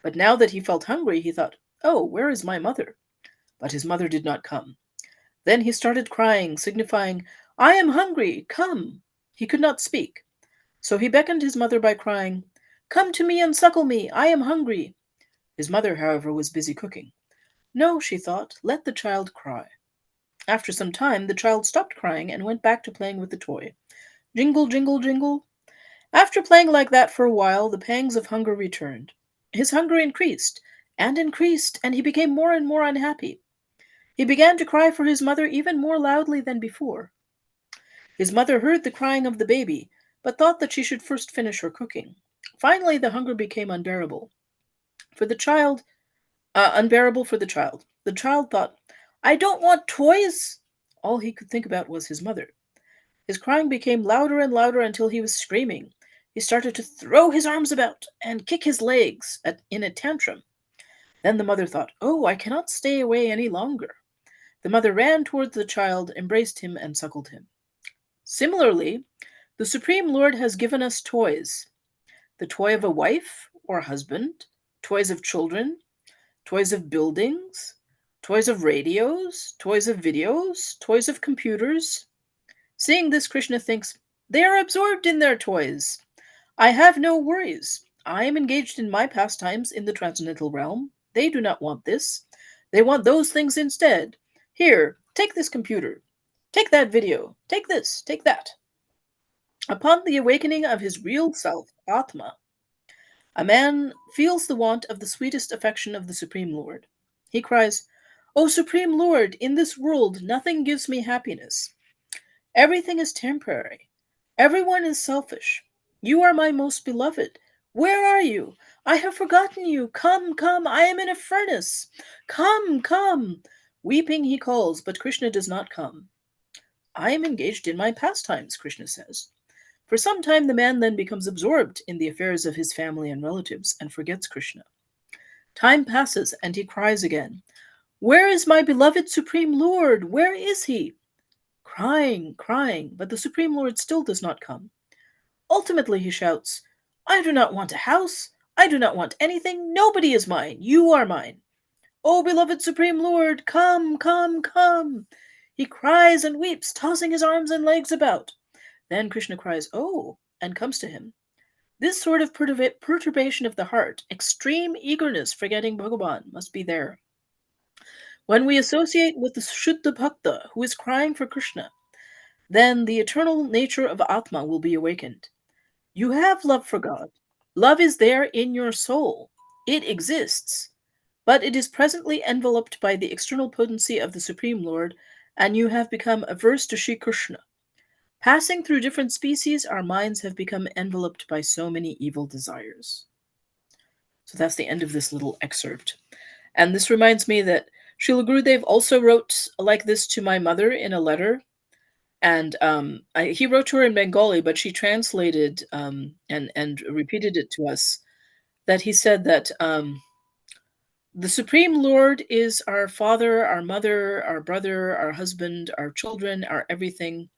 But now that he felt hungry, he thought, "Oh, where is my mother?" But his mother did not come. Then he started crying, signifying, "I am hungry, come." He could not speak. So he beckoned his mother by crying, "Come to me and suckle me, I am hungry." His mother, however, was busy cooking. No, she thought, let the child cry. After some time, the child stopped crying and went back to playing with the toy. Jingle, jingle, jingle. After playing like that for a while, the pangs of hunger returned. His hunger increased, and he became more and more unhappy. He began to cry for his mother even more loudly than before. His mother heard the crying of the baby, but thought that she should first finish her cooking. Finally, the hunger became unbearable for the child. The child thought, "I don't want toys." All he could think about was his mother. His crying became louder and louder until he was screaming. He started to throw his arms about and kick his legs in a tantrum. Then the mother thought, "Oh, I cannot stay away any longer." The mother ran towards the child, embraced him, and suckled him. Similarly, the Supreme Lord has given us toys. The toy of a wife or husband, toys of children, toys of buildings, toys of radios, toys of videos, toys of computers. Seeing this, Krishna thinks, "They are absorbed in their toys. I have no worries. I am engaged in my pastimes in the transcendental realm. They do not want this. They want those things instead. Here, take this computer. Take that video. Take this. Take that." Upon the awakening of his real self, Atma, a man feels the want of the sweetest affection of the Supreme Lord. He cries, "O Supreme Lord, in this world nothing gives me happiness. Everything is temporary. Everyone is selfish. You are my most beloved. Where are you? I have forgotten you. Come, come, I am in a furnace. Come, come." Weeping he calls, but Krishna does not come. "I am engaged in my pastimes," Krishna says. For some time, the man then becomes absorbed in the affairs of his family and relatives and forgets Krishna. Time passes, and he cries again, "Where is my beloved Supreme Lord? Where is he?" Crying, crying, but the Supreme Lord still does not come. Ultimately, he shouts, "I do not want a house. I do not want anything. Nobody is mine. You are mine. O beloved Supreme Lord, come, come, come." He cries and weeps, tossing his arms and legs about. Then Krishna cries, "Oh," and comes to him. This sort of perturbation of the heart, extreme eagerness for getting Bhagavan, must be there. When we associate with the Shuddha Bhakta who is crying for Krishna, then the eternal nature of Atma will be awakened. You have love for God. Love is there in your soul. It exists. But it is presently enveloped by the external potency of the Supreme Lord, and you have become averse to Sri Krishna. Passing through different species, our minds have become enveloped by so many evil desires. So that's the end of this little excerpt. And this reminds me that Srila Gurudev also wrote like this to my mother in a letter. And he wrote to her in Bengali, but she translated and repeated it to us, that he said that the Supreme Lord is our father, our mother, our brother, our husband, our children, our everything.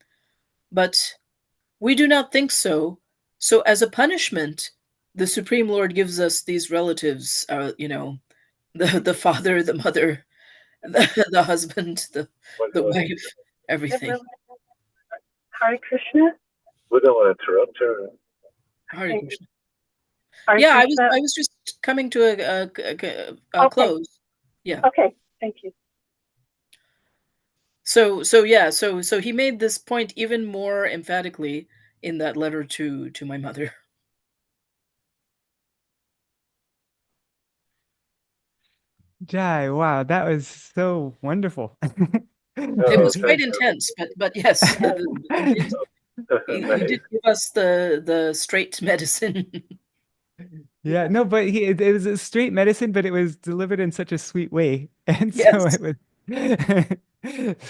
But we do not think so. So as a punishment, the Supreme Lord gives us these relatives, the father, the mother, the husband, the wife, everything. Hare Krishna. We don't want to interrupt her. Hare Krishna. Hare Yeah, Krishna. I was just coming to a Okay. close. Yeah. Okay, thank you. So he made this point even more emphatically in that letter to my mother. Jai, wow, that was so wonderful. It was quite thank you. intense, but yes, he did give us the straight medicine. Yeah, no, but it was a straight medicine, but it was delivered in such a sweet way. And so Yes. it was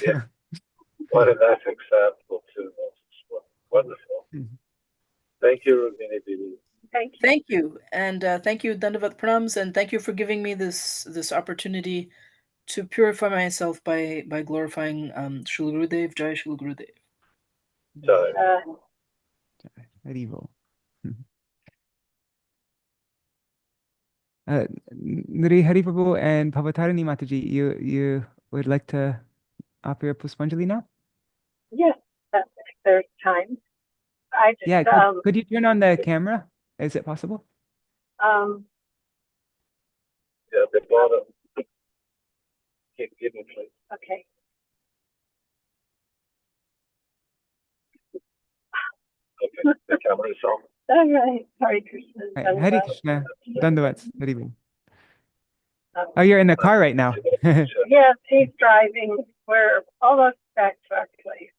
Yeah. What a nice example too. Wonderful. Thank you, Rukmiṇī Dīdī. Thank you. Thank you, and thank you, Dandavat Pranams, and thank you for giving me this opportunity to purify myself by glorifying Srila Gurudev. Jai Srila Gurudev. Haribo. Nṛhari Prabhu and Bhavatāriṇī Mātājī, you would like to offer your Puṣpāñjalī now? Yes, if there's time. Yeah, could you turn on the camera? Is it possible? Yeah, the bottom. Give me, please. Okay. Okay, the camera is on. All right. Hare Krishna. Hare Krishna. Dandavat. Haribol. Um, Oh, you're in the car right now. Yes, he's driving. We're almost back to our place.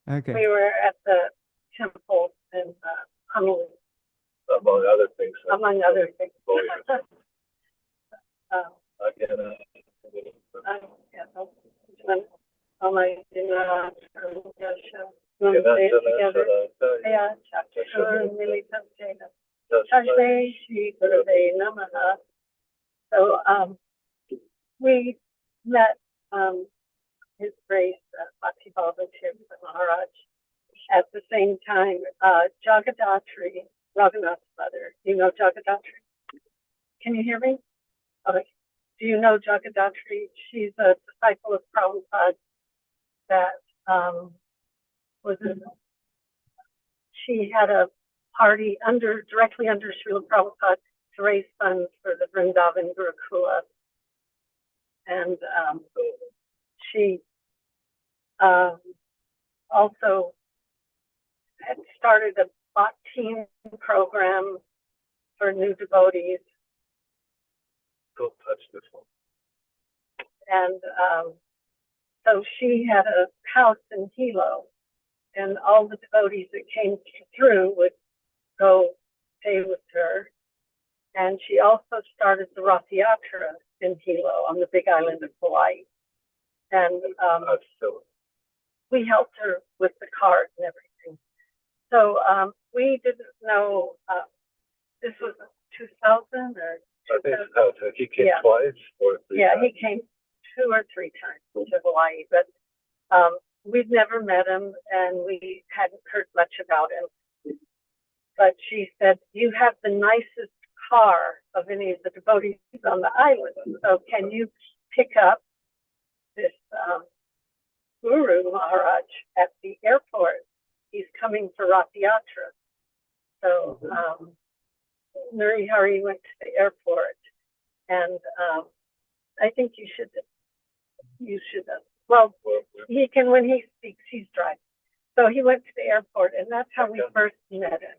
Okay. We were at the temple in Honolulu, among other things. among other things. Again, together. Yeah, so we met His Grace Bhakti Ballabha Tīrtha Mahārāja at the same time. Jagadatri, Raghunath's mother. Do you know Jagadatri? Can you hear me? Okay. Do you know Jagadatri? She's a disciple of Prabhupada that she had a party directly under Śrīla Prabhupada to raise funds for the Vrindavan Gurukula. And she also had started a Bhakti program for new devotees. Don't touch this one. And so she had a house in Hilo, and all the devotees that came through would go stay with her. And she also started the Rath Yatra in Hilo on the big island of Hawaii. And we helped her with the cart and everything. So we didn't know, this was 2000 or I think he came twice or three times. he came 2 or 3 times to Hawaii, but we'd never met him and we hadn't heard much about him. But she said, "You have the nicest car of any of the devotees on the island. So can you pick up this Guru Maharaj at the airport? He's coming for Rath Yatra." So Nṛhari went to the airport, and I think you should. Well, he can, when he speaks, he's driving. So he went to the airport, and that's how we first met him.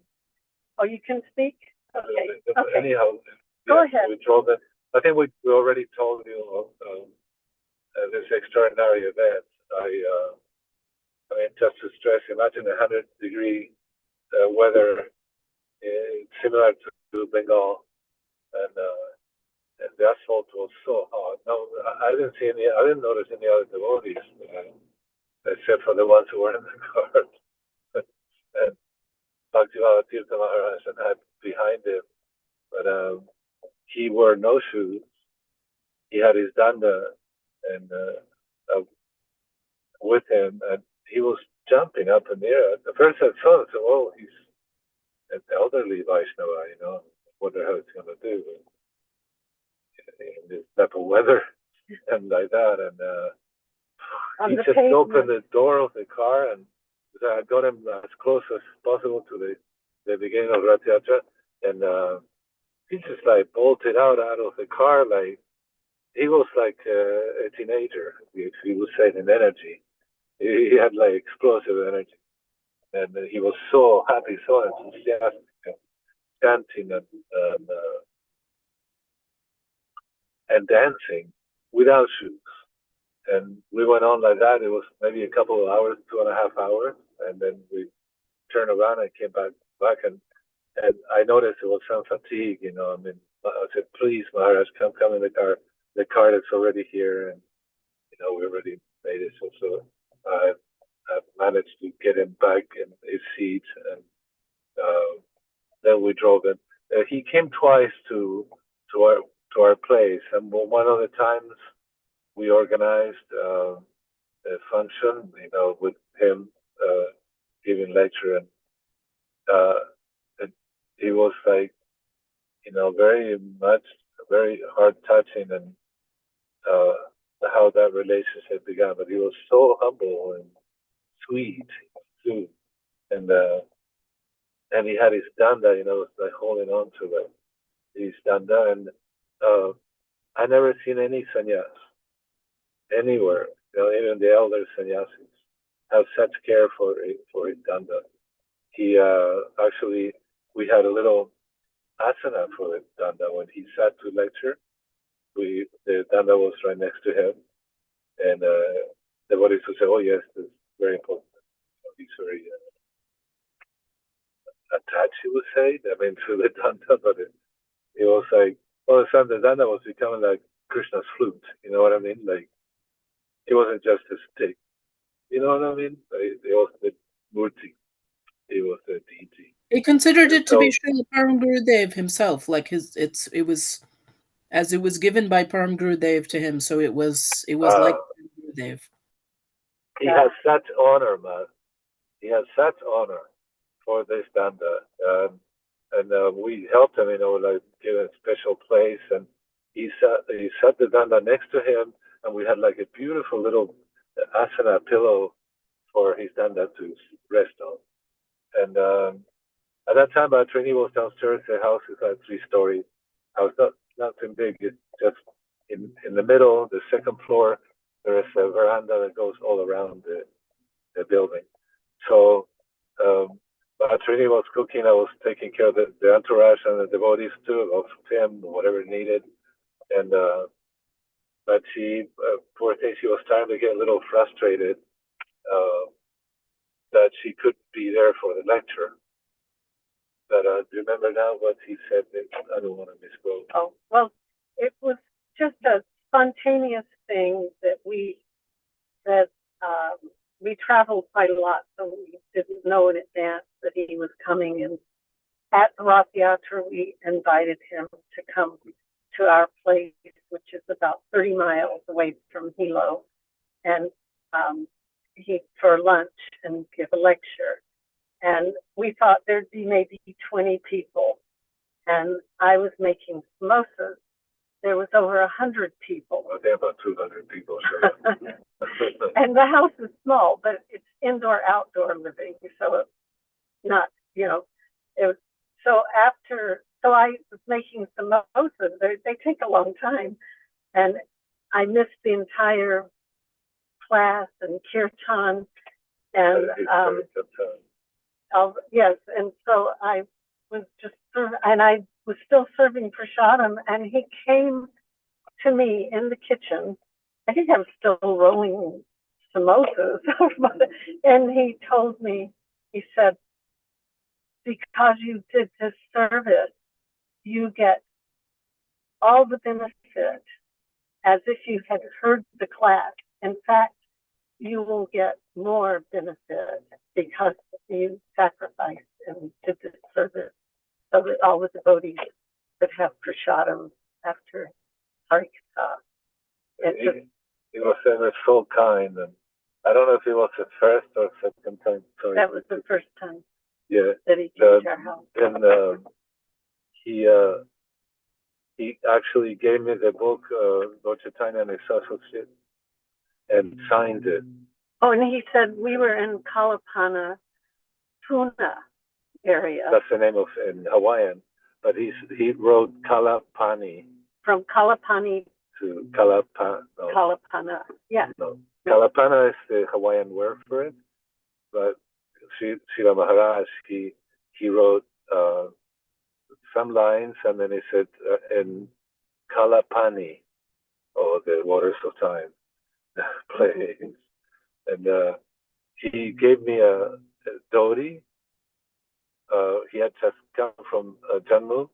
Oh, you can speak? Okay. Okay. Anyhow, Go ahead. We drove it. I think we already told you of this extraordinary event. I mean, just to stress, imagine 100-degree weather similar to Bengal, and the asphalt was so hard. No, I didn't notice any other devotees except for the ones who were in the car. And Bhakti Ballabha Tīrtha Mahārāja and I behind him, but he wore no shoes. He had his danda and with him, and he was jumping up in the air. At first I thought, "Oh, he's an elderly Vaishnava, you know. Wonder how it's going to do in this type of weather and like that." And he just opened the door of the car, and I got him as close as possible to the beginning of Rath Yatra, and he just like bolted out of the car like he was like a teenager. If you would say in energy, he had like explosive energy, and he was so happy, so enthusiastic, chanting and dancing without shoes. And we went on like that. It was maybe a couple of hours, 2.5 hours, and then we turned around and came back, and I noticed there was some fatigue, you know. I mean, I said, "Please, Maharaj, come in the car. The car is already here, and you know we already made it." So I've managed to get him back in his seat, and then we drove him. He came twice to our place, and one of the times we organized a function, you know, with him giving lecture, and he was like, you know, very hard touching, and how that relationship began. But he was so humble and sweet too, and he had his danda, you know, like holding on to his danda, and I never seen any sannyas anywhere, you know, even the elder sannyasis have such care for his danda. He actually we had a little asana for the Danda. When he sat to lecture, the Danda was right next to him, and the devotees would say, "Oh yes, this is very important." He's very attached, he would say, I mean, to the Danda, but it was like, all of a sudden the Danda was becoming like Krishna's flute, you know what I mean? Like, it wasn't just a stick, you know what I mean? Like, it was the murti, it was the deity. He considered it to be Śrīla Param Gurudev himself, like it was as it was given by Param Gurudev to him, so it was like Gurudev. He has such honor, man. He has such honor for this Danda, and we helped him, you know, like give a special place, and he sat the Danda next to him, and we had like a beautiful little asana pillow for his Danda to rest on. And at that time, Bhavatāriṇī was downstairs. The house is like 3-story house, nothing big. It's just in the middle, the second floor. There is a veranda that goes all around the building. So Bhavatāriṇī was cooking. I was taking care of the entourage and the devotees too, of him, whatever needed. And but she, poor thing, she was starting to get a little frustrated that she couldn't be there for the lecture. But do you remember now what he said? I don't want to misquote. Oh, well, it was just a spontaneous thing that we traveled quite a lot, so we didn't know in advance that he was coming. And at the Rath Yatra, we invited him to come to our place, which is about 30 miles away from Hilo, and for lunch and give a lecture. And we thought there'd be maybe 20 people, and I was making samosas. There was over 100 people. Well, there are about 200 people, sure. And the house is small, but it's indoor-outdoor living, so it's not, you know, it was, so I was making samosas. They take a long time, and I missed the entire class and kirtan, and yes, and so I was just and I was still serving prasadam, and he came to me in the kitchen. I think I'm still rolling samosas, and he told me, he said, because you did this service, you get all the benefit as if you had heard the class. In fact, you will get more benefit because you sacrificed and did this service so that all the devotees could have prasadam after Harikatha. He was so kind, and I don't know if it was the first or second time. Sorry. That was the first time. Yeah. That he came to our house. And he actually gave me the book, Lord Chaitanya and his associate, and signed it. Oh, and he said we were in Kalapana, Puna area. That's the name of in Hawaiian, but he wrote Kalapani. From Kalapani to Kalapana. No. Kalapana, yeah. No. Kalapana is the Hawaiian word for it, but Śrīla Mahārāja, he wrote some lines, and then he said in Kalapani, or the waters of time, place. And he gave me a dhoti. He had just come from Jammu,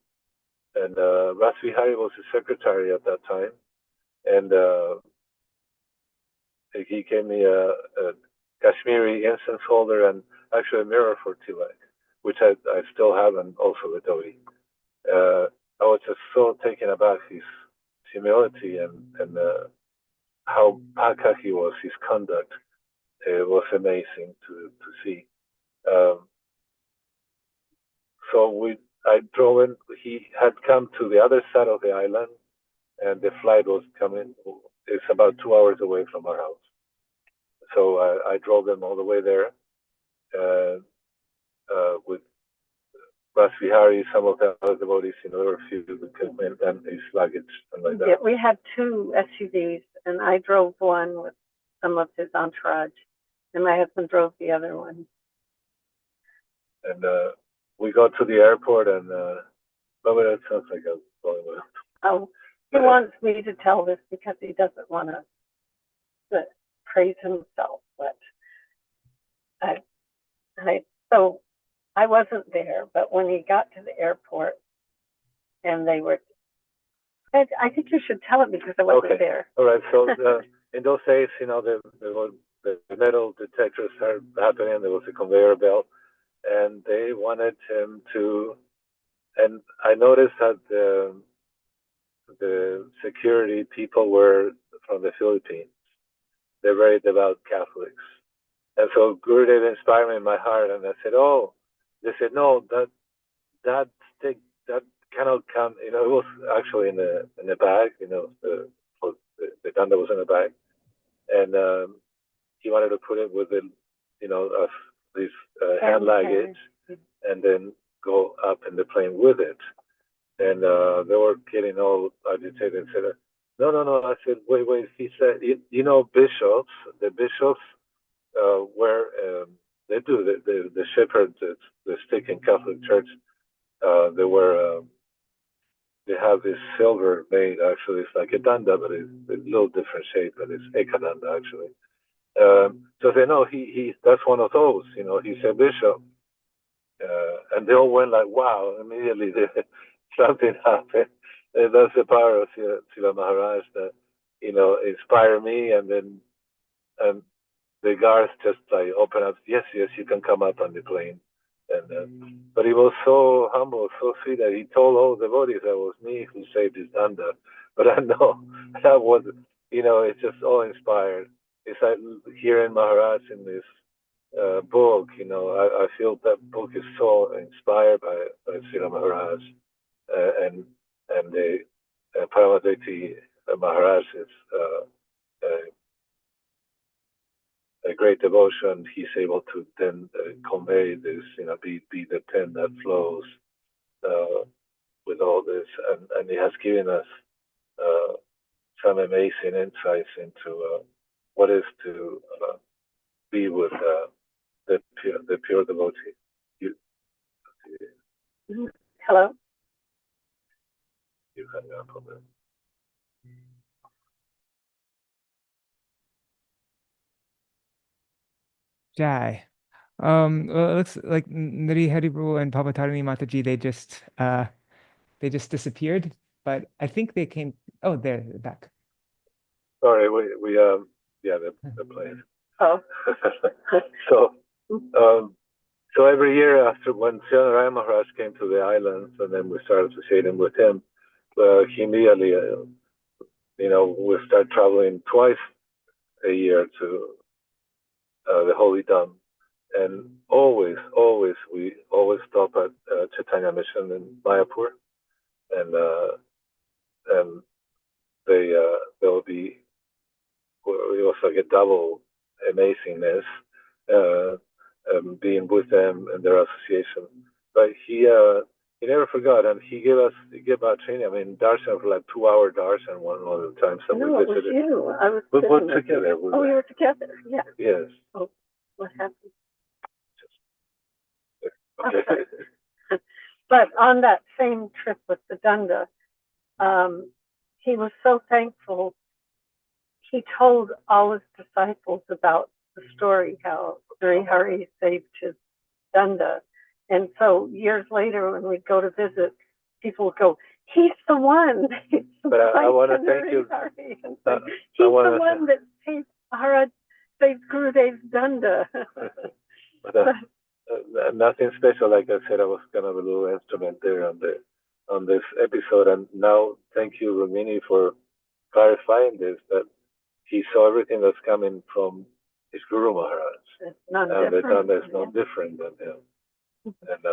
and Rasvihari was his secretary at that time, and he gave me a Kashmiri incense holder and actually a mirror for tilak, which I still have, and also the dhoti. I was just so taken aback, his humility and how bhakti he was, his conduct. It was amazing to see. So I drove in. He had come to the other side of the island, and the flight was coming. It's about 2 hours away from our house. So I drove him all the way there with Rasvihari, some of the other devotees, you know, there were a few and his luggage and like that. Yeah, we had 2 SUVs, and I drove one with some of his entourage, and my husband drove the other one. And we go to the airport and but that sounds like a blowing up. Oh, he wants me to tell this because he doesn't want to praise himself, but so I wasn't there, but when he got to the airport and they were, I think you should tell it because I wasn't there. All right. So in those days, the metal detectors started happening. There was a conveyor belt, and they wanted him to. And I noticed that the security people were from the Philippines. They're very devout Catholics. And so Gurudev inspired me in my heart, and I said, "Oh," they said, "No, that stick that cannot come." It was actually in the bag. The danda was in a bag, and he wanted to put it with the, of this hand luggage, and then go up in the plane with it. And they were getting all agitated and said, "No." I said, "Wait." He said, bishops, the bishops where they do the shepherd, the stick in Catholic Church, they have this silver made, actually. It's like a danda, but it's a little different shape, but it's ekadanda, actually. So they know that's one of those, he's a bishop. And they all went like, wow, immediately something happened. And that's the power of Śrīla Maharaj that, inspired me, and then the guards just like open up, yes, you can come up on the plane. And but he was so humble, so sweet that he told all the devotees that was me who saved his danda. But I know that was, it's just all inspired. It's like hearing Maharaj in this book, I feel that book is so inspired by Śrīla Maharaj, and the Bhavatāriṇī Maharaj is a great devotion. He's able to then convey this, be the pen that flows with all this, and he has given us some amazing insights into what is to be with the pure devotee. Hello. You hang up on that. Jai. Well, it looks like Nṛhari Prabhu and Bhavatāriṇī Mātājī, they just disappeared, but I think they came. Oh, they're back. Sorry, we the plane. Oh. So every year after, when Nṛhari Maharaj came to the islands, and then we started associating with him, he immediately, we start traveling twice a year to the Holy Dham, and we always stop at Chaitanya Mission in Mayapur, and there'll be, it was like a double amazingness being with them and their association. But he never forgot, and he gave our training. I mean, darshan for like 2-hour darshan one of the times that we visited. It was you. I was we were together. We were together. Yeah. Yes. Oh, what happened? Okay. But on that same trip with the danda, he was so thankful. He told all his disciples about the story how Nṛhari saved his danda. And so years later, when we'd go to visit, people would go, "He's the one." But I want to thank you. He's the one that saved Maharaj, saved Gurudev's danda. But, nothing special. Like I said, I was kind of a little instrument there on this episode. And now, thank you, Rukmiṇī, for clarifying this, that he saw everything that's coming from his Guru Maharaj. It's not and the danda is no different than him. And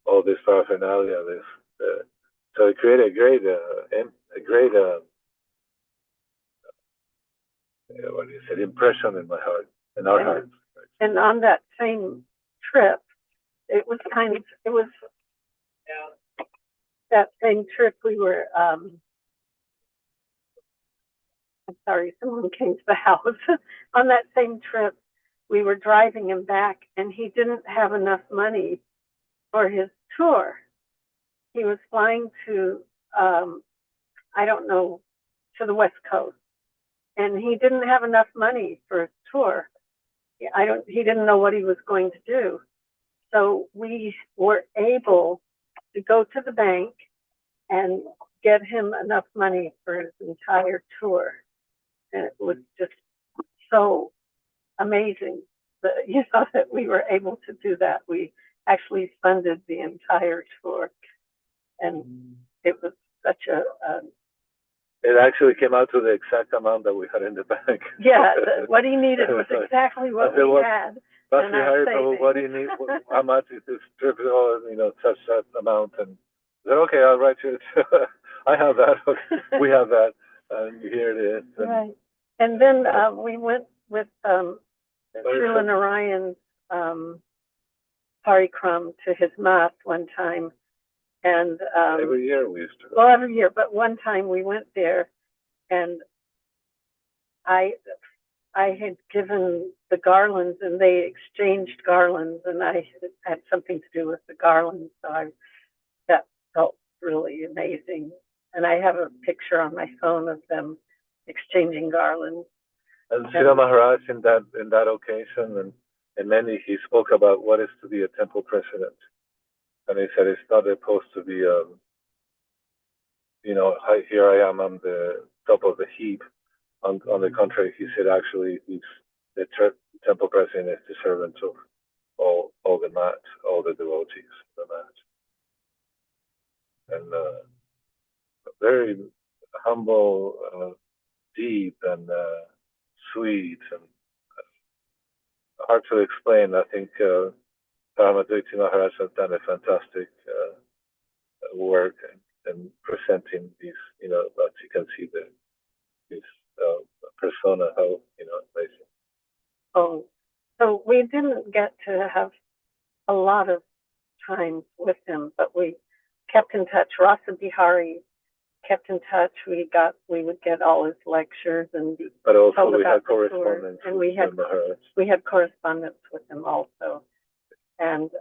all this paraphernalia, so it created a great what do you say, impression in my heart, in our hearts. And on that same trip, that same trip we were, I'm sorry, someone came to the house. On that same trip, we were driving him back, and he didn't have enough money for his tour. He was flying to, I don't know, to the West Coast. And he didn't have enough money for his tour. He didn't know what he was going to do. So we were able to go to the bank and get him enough money for his entire tour. And it was just so amazing that, that we were able to do that. We actually funded the entire tour. And it was such a it actually came out to the exact amount that we had in the bank. Yeah, what he needed was exactly what we had. Bhakti Prabhu, what do you need? How much is this trip? Such that amount. And I said, okay, I'll write you. I have that. We have that. And here it is. And, right. And then we went with Śrīla Nṛhari's parikram to his mass one time. And every year we used to go. Well, every year, but one time we went there, and I had given the garlands, and they exchanged garlands, and I had something to do with the garlands, so that felt really amazing. And I have a picture on my phone of them exchanging garlands. And Śrīla Mahārāja in that occasion, and then he spoke about what is to be a temple president. And he said, it's not supposed to be, here I am on the top of the heap. On the contrary, he said, actually, the temple president is the servant of all the mat, all the devotees of the mat. And very humble, deep, and sweet, and hard to explain. I think Bhavatāriṇī Mahārāja has done a fantastic work in presenting these, that you can see this persona, how, amazing. Oh, so we didn't get to have a lot of time with him, but we kept in touch. Rasa Bihari kept in touch. We would get all his lectures, and but also we had correspondence, and we had correspondence with him also. And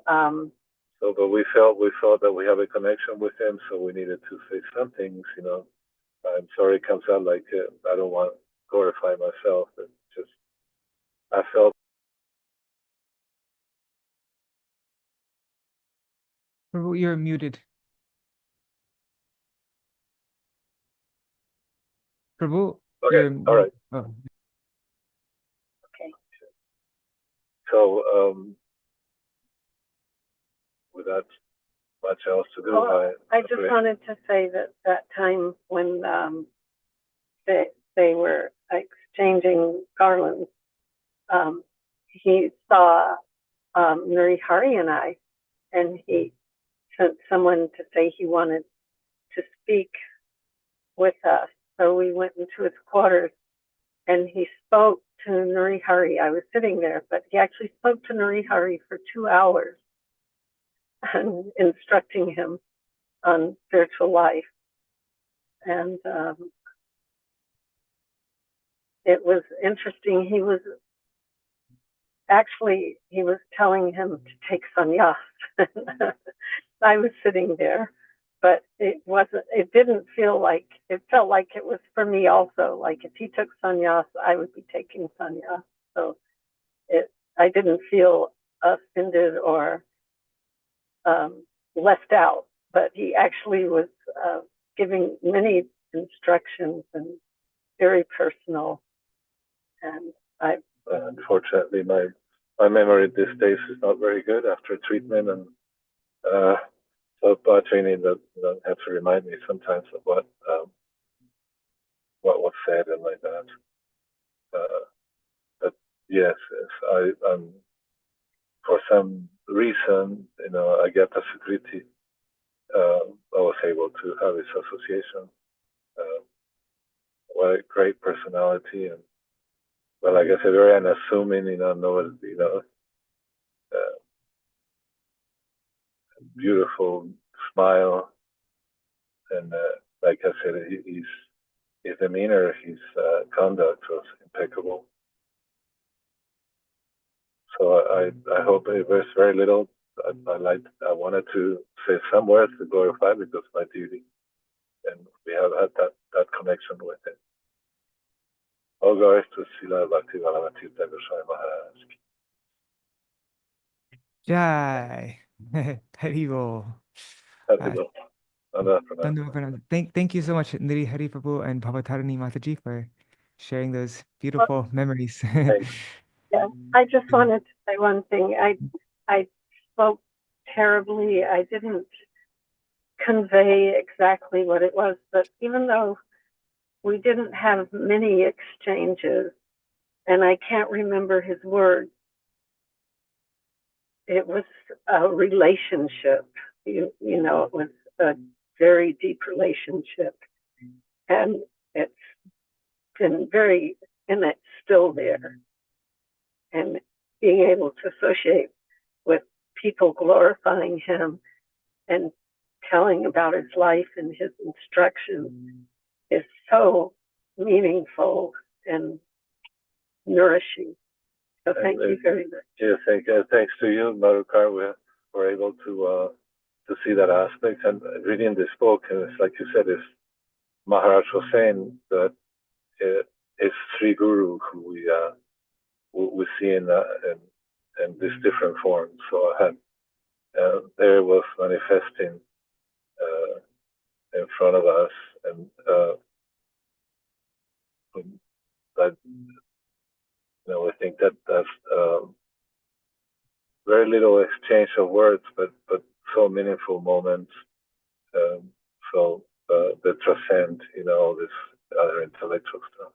but we felt that we have a connection with him, so we needed to say some things. I'm sorry it comes out like I don't want to glorify myself, but just I felt. Prabhu, you're muted. Prabhu, okay, all right. Oh. Okay. So without much else to do, I just wanted to say that time when they were exchanging garlands, he saw Nṛhari and I, and he sent someone to say he wanted to speak with us. So we went into his quarters, and he spoke to Nṛhari. I was sitting there, but he actually spoke to Nṛhari for 2 hours, and instructing him on spiritual life. And it was interesting. He was telling him to take sannyas. I was sitting there, but it felt like it was for me also. Like if he took sannyas, I would be taking sannyas. So I didn't feel offended or left out, but he actually was giving many instructions and very personal. And unfortunately, my memory these days is not very good after treatment, and so Bhavatāriṇī have to remind me sometimes of what was said and like that. But yes, I'm for some reason, I get a security. I was able to have this association. What a great personality, and like I said, very unassuming. Beautiful smile, and like I said, his demeanor, his conduct was impeccable. So I hope it was very little. I I wanted to say some words to glorify because my duty, and we have had that connection with him. All glories to Śrīla Bhakti Ballabha Tīrtha Mahārāja. Jai. Haribo. Thank you so much, Nṛhari Prabhu and Bhavatāriṇī Mātājī, for sharing those beautiful memories. Yeah, I just wanted to say one thing. I spoke terribly. I didn't convey exactly what it was, but even though we didn't have many exchanges, and I can't remember his words, it was a relationship. You know, it was a very deep relationship, and it's been and it's still there. And being able to associate with people glorifying him and telling about his life and his instructions is so meaningful and nourishing. So thank you very much. Yeah, thanks to you, Marukar. We were able to see that aspect. And reading this book, and it's like you said, Maharaj was saying that it's Sri Guru who we see in these different forms. So I had there was manifesting in front of us, and that I think that's very little exchange of words, but so meaningful moments. So that transcend all this other intellectual stuff.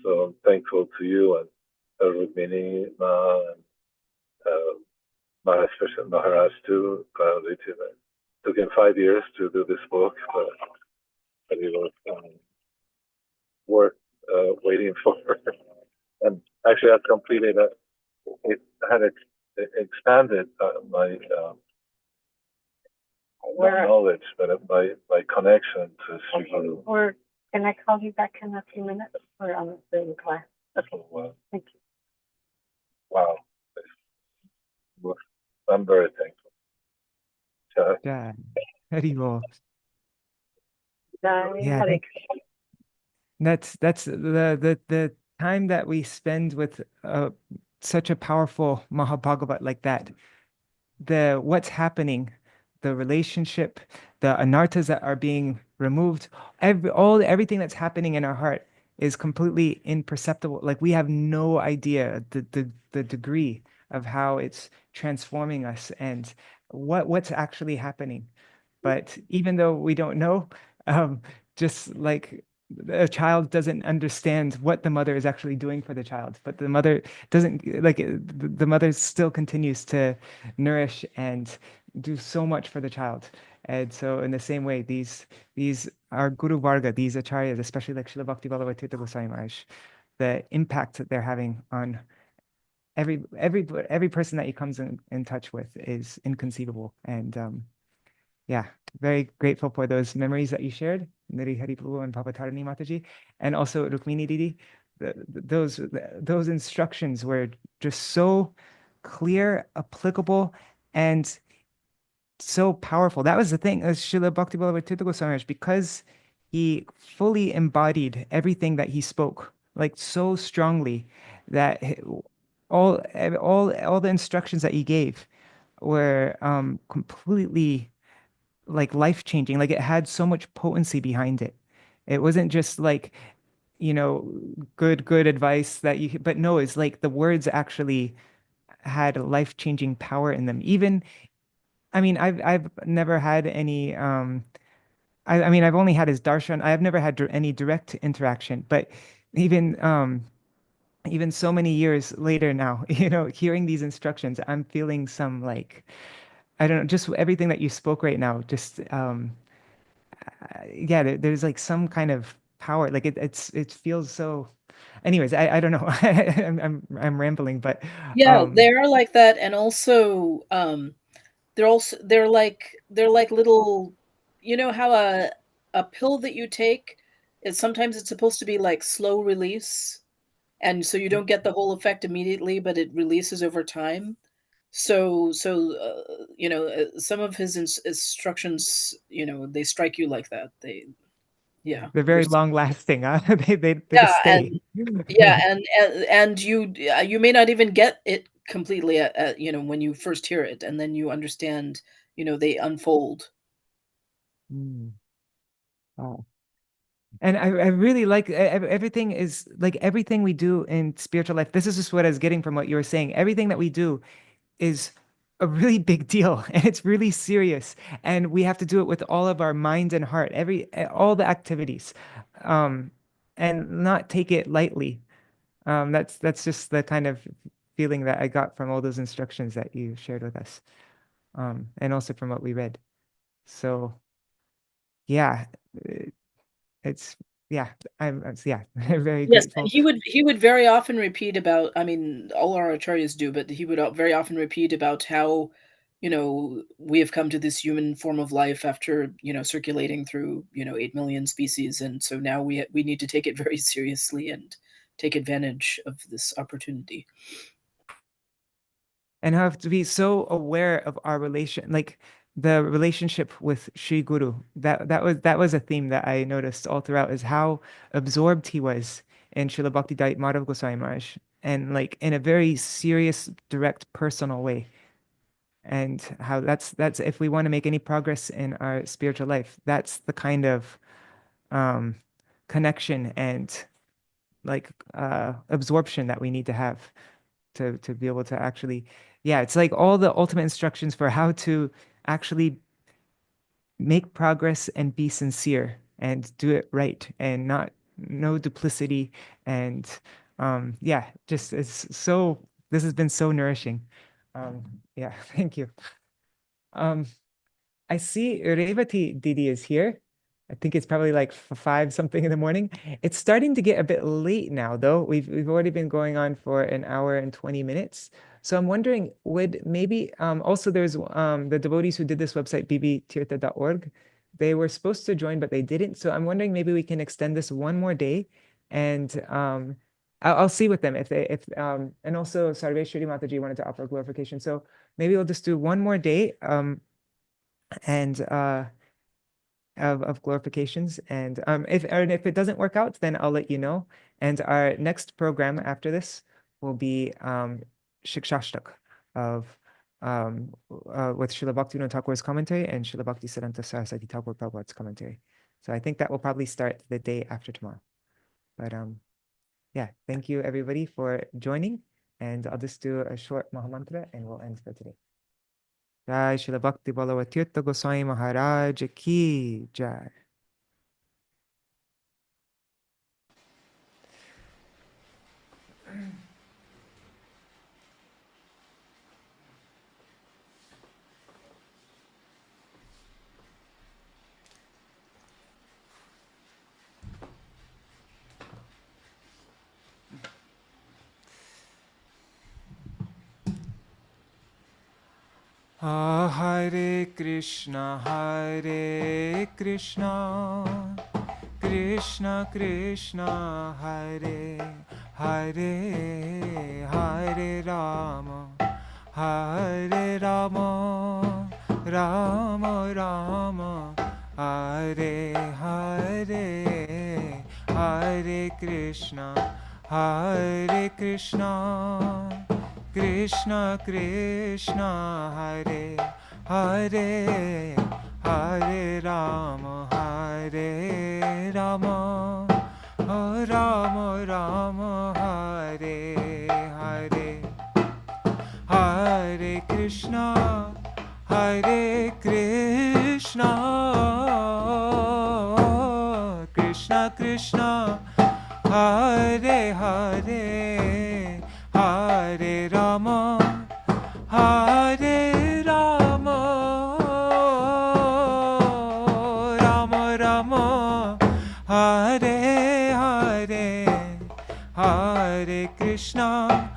So I'm thankful to you and Rukmiṇī Ma and especially Maharaj too. It took him 5 years to do this book, but it was worth waiting for. And actually, I completed it. Had expanded my knowledge, but my connection to Sri Guru. Or can I call you back in a few minutes? We're on the Zoom class. Okay. Well, thank you. Wow. I'm very thankful. Yeah. Haribo. Yeah, that's the time that we spend with such a powerful Mahabhagavat like that. What's happening, the relationship, the anarthas that are being removed, everything that's happening in our heart is completely imperceptible. Like we have no idea the degree of how it's transforming us and what's actually happening. But even though we don't know, just like a child doesn't understand what the mother is actually doing for the child, but the mother doesn't, like the mother still continues to nourish and do so much for the child. And so in the same way, these are Guru Varga, these acharyas, especially like Śrīla Bhakti Ballabha Tīrtha Mahārāja, the impact that they're having on every person that he comes in touch with is inconceivable. And yeah, very grateful for those memories that you shared, Nṛhari Prabhu and Bhavatāriṇī Mātājī, and also Rukmiṇī Dīdī. Those instructions were just so clear, applicable, and so powerful. That was the thing, Śrīla Bhakti Ballabha Tīrtha Mahārāja, because he fully embodied everything that he spoke, like so strongly that all the instructions that he gave were completely like life-changing. Like it had so much potency behind it. It wasn't just like, good advice that but no, it's like the words actually had life-changing power in them. Even, I've never had any, I've only had his darshan. I've never had any direct interaction, but even so many years later now, hearing these instructions, I'm feeling some like, I don't know, just everything that you spoke right now, just, yeah, there's like some kind of power, like it feels so, anyways, I don't know, I'm rambling, but. Yeah, they are like that. And also, they're like little, how a pill that you take sometimes it's supposed to be like slow release. And so you don't get the whole effect immediately, but it releases over time. So some of his instructions, they strike you like that. They're very long lasting. They Yeah, stay. and you may not even get it completely at when you first hear it, and then you understand. They unfold. Wow. And I really like everything is like everything we do in spiritual life. This is just what I was getting from what you were saying. Everything that we do is a really big deal, and it's really serious, and we have to do it with all of our mind and heart, all the activities, and not take it lightly. That's just the kind of feeling that I got from all those instructions that you shared with us, and also from what we read. So yeah, it's I'm very Yes, grateful. and he would very often repeat about. I mean, all our acharyas do, but he would very often repeat about how we have come to this human form of life after circulating through 8 million species, and so now we need to take it very seriously and take advantage of this opportunity. And have to be so aware of our like the relationship with Sri Guru. That was a theme that I noticed all throughout, is how absorbed he was in Śrīla Bhakti Madhav Goswami Maharaj, and like in a very serious, direct, personal way. And how that's if we want to make any progress in our spiritual life, that's the kind of connection and like absorption that we need to have to be able to actually, it's like all the ultimate instructions for how to actually make progress and be sincere and do it right, and no duplicity. And just this has been so nourishing. Thank you. I see Revati Didi is here. I think it's probably like 5 something in the morning. It's starting to get a bit late now, though. We've already been going on for an hour and 20 minutes. So I'm wondering, would maybe also there's the devotees who did this website, bbtirtha.org. They were supposed to join, but they didn't. So I'm wondering maybe we can extend this one more day, and I'll see with them and also Sarveshwari Mātājī wanted to offer glorification. So maybe we'll just do one more day and of glorifications, and if it doesn't work out, then I'll let you know. And our next program after this will be Shikshashtak of with Srila Bhaktivinoda Thakur's commentary and Srila Bhaktisiddhanta Saraswati Thakur Prabhupada's commentary. So I think that will probably start the day after tomorrow. But thank you everybody for joining, and I'll just do a short Mahamantra and we'll end for today. Jai Śrīla Bhakti Ballabha Tīrtha Goswami Mahārāja ki jai. Hare Krishna, Krishna Krishna, Hare Hare, Hare Rama, Rama Rama, Hare Hare, Hare Krishna, Krishna Krishna, Hare Hare, Hare Rama, Rama Rama, Hare Hare, Hare Krishna, Krishna Krishna, Hare Hare, Hare Rama, Rama Rama, Hare Hare, Hare Krishna,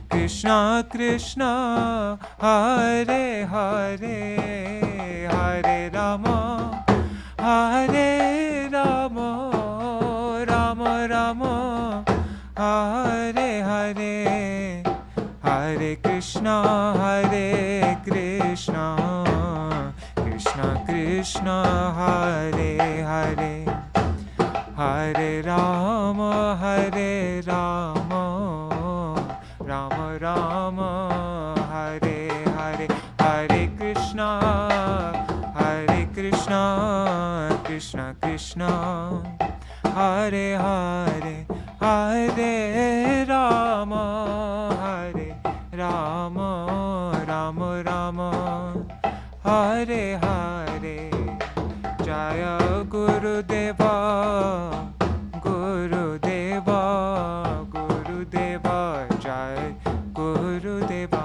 Krishna Krishna, Hare Hare, Hare Rama, Rama Rama, Hare Hare. Krishna, Hare Krishna, Krishna Krishna, Hare Hare, Hare Rama, Hare Rama, Rama Rama, Hare Hare, Hare Krishna, Krishna Krishna, Hare Hare, Hare Rama, Rama Rama, Hare Hare. Jaya Gurudeva, Gurudeva, Gurudeva, Jaya Gurudeva,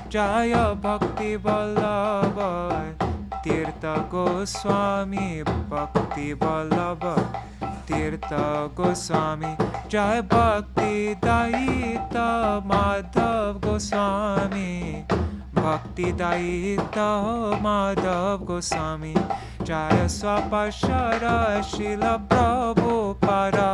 Jaya Bhakti Ballabha Tīrtha Goswami, Bhakti Ballabha Tīrtha Goswami, Jai Bhakti Daita Madhav Goswami, Bhakti Daita Madhav Goswami, Jaya Swaparshara Śrīla Prabhupada,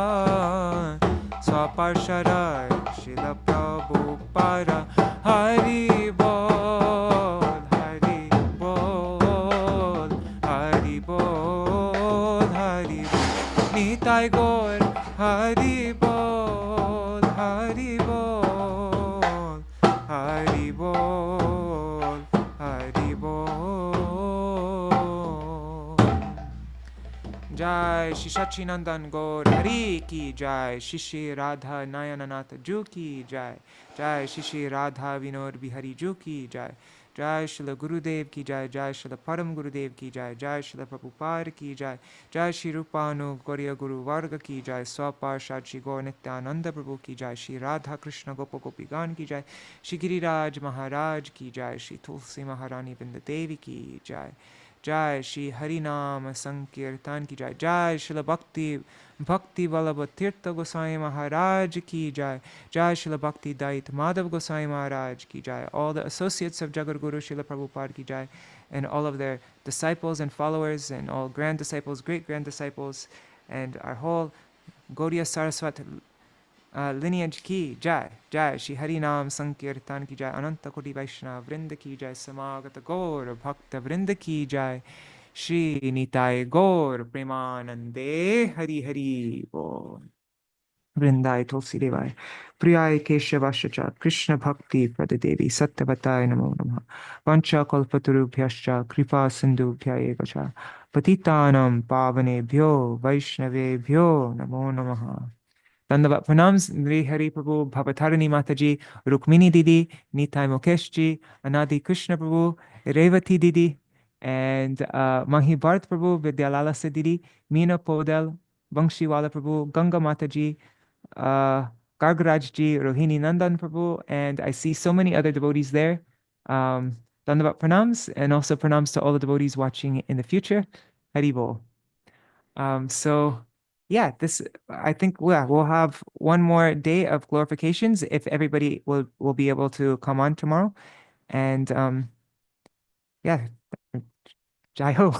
Swaparshara Śrīla Prabhupada, Hari Bol, Hari Bol, Hari Bol, Hari Bol, Nitai Gaur, Hari Bol, Hari Bol, Hari Bol, Hari Bol. Jai Shri Sachinandan Gaur Hari Ki Jai, Shri Shri Radha Nayananatha Ju Ki Jai, Jai Shri Shri Radha Vinod Bihari Ju Ki Jai, Jai Shri Gurudev Ki Jai, Jai Shri Param Gurudev Ki Jai, Jai Shri Prabhupada Ki Jai, Jai Shri Rupanu Gauriya Guru Varga Ki Jai, Swaparshad Shri Gaur Nityananda Prabhu Ki Jai, Shri Radha Krishna Gopa Gopigan Ki Jai, Shri Giriraj Maharaj Ki Jai, Shri Tulsi Maharani Vrinda Devi Ki Jai, Jai Shri Harinam Sankirtan Ki Jai, Jai Śrīla Bhakti Ballabha Tīrtha Goswami Mahārāja Ki Jai, Jai Śrīla Bhakti Daita Madhav Goswami Mahārāja Ki Jai, all the associates of Jagadguru Śrīla Prabhupada Ki Jai, and all of their disciples and followers, and all grand disciples, great grand disciples, and our whole Gaudiya Saraswat lineage Ki Jai, Jai Shri Harinam Sankirtan Ki Jai, Ananta Koti Vaishnava Vrinda Ki Jai, Samagata Gaur Bhakta Vrinda Ki Jai, Shri Nitai Gaur Premanande, Hari Hari Bol. Vrindai Tulsi Devai, Priyai Keshavashacha, Krishna Bhakti Pradadevi, Sattvatai Namo Namaha, Vancha Kalpatarubhyascha, Kripa Sindhubhya Evacha, Patitanam Pavanebhyo, Vaishnavebhyo Namo Namaha. Dandavat Pranams, Nṛhari Prabhu, Bhavatāriṇī Mātājī, Rukmiṇī Dīdī, Nitai Mukeshji, Anadi Krishna Prabhu, Revati Didi, and Mahi Bharat Prabhu, Vidyalala Didi, Meena Podel, Vangshiwala Prabhu, Ganga Mataji, Gargaraj Ji, Rohini Nandan Prabhu, and I see so many other devotees there. Dandavat Pranams, and also pranams to all the devotees watching in the future. Hari Bol. So yeah, I think we'll have one more day of glorifications if everybody will be able to come on tomorrow. And yeah, Jai Ho.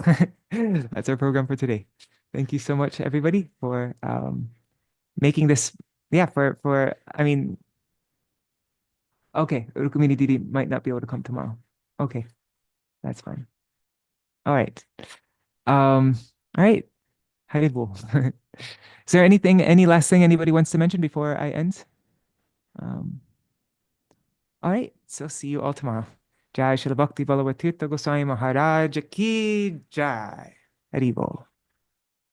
That's our program for today. Thank you so much, everybody, for making this. Yeah, I mean, okay, Rukmiṇī Dīdī might not be able to come tomorrow. Okay, that's fine. All right. All right. Hari Bol. Is there any last thing anybody wants to mention before I end? All right, so see you all tomorrow. Jai Śrīla Bhakti Ballabha Tīrtha Goswami Mahārāja Ki Jai. Hari Bol.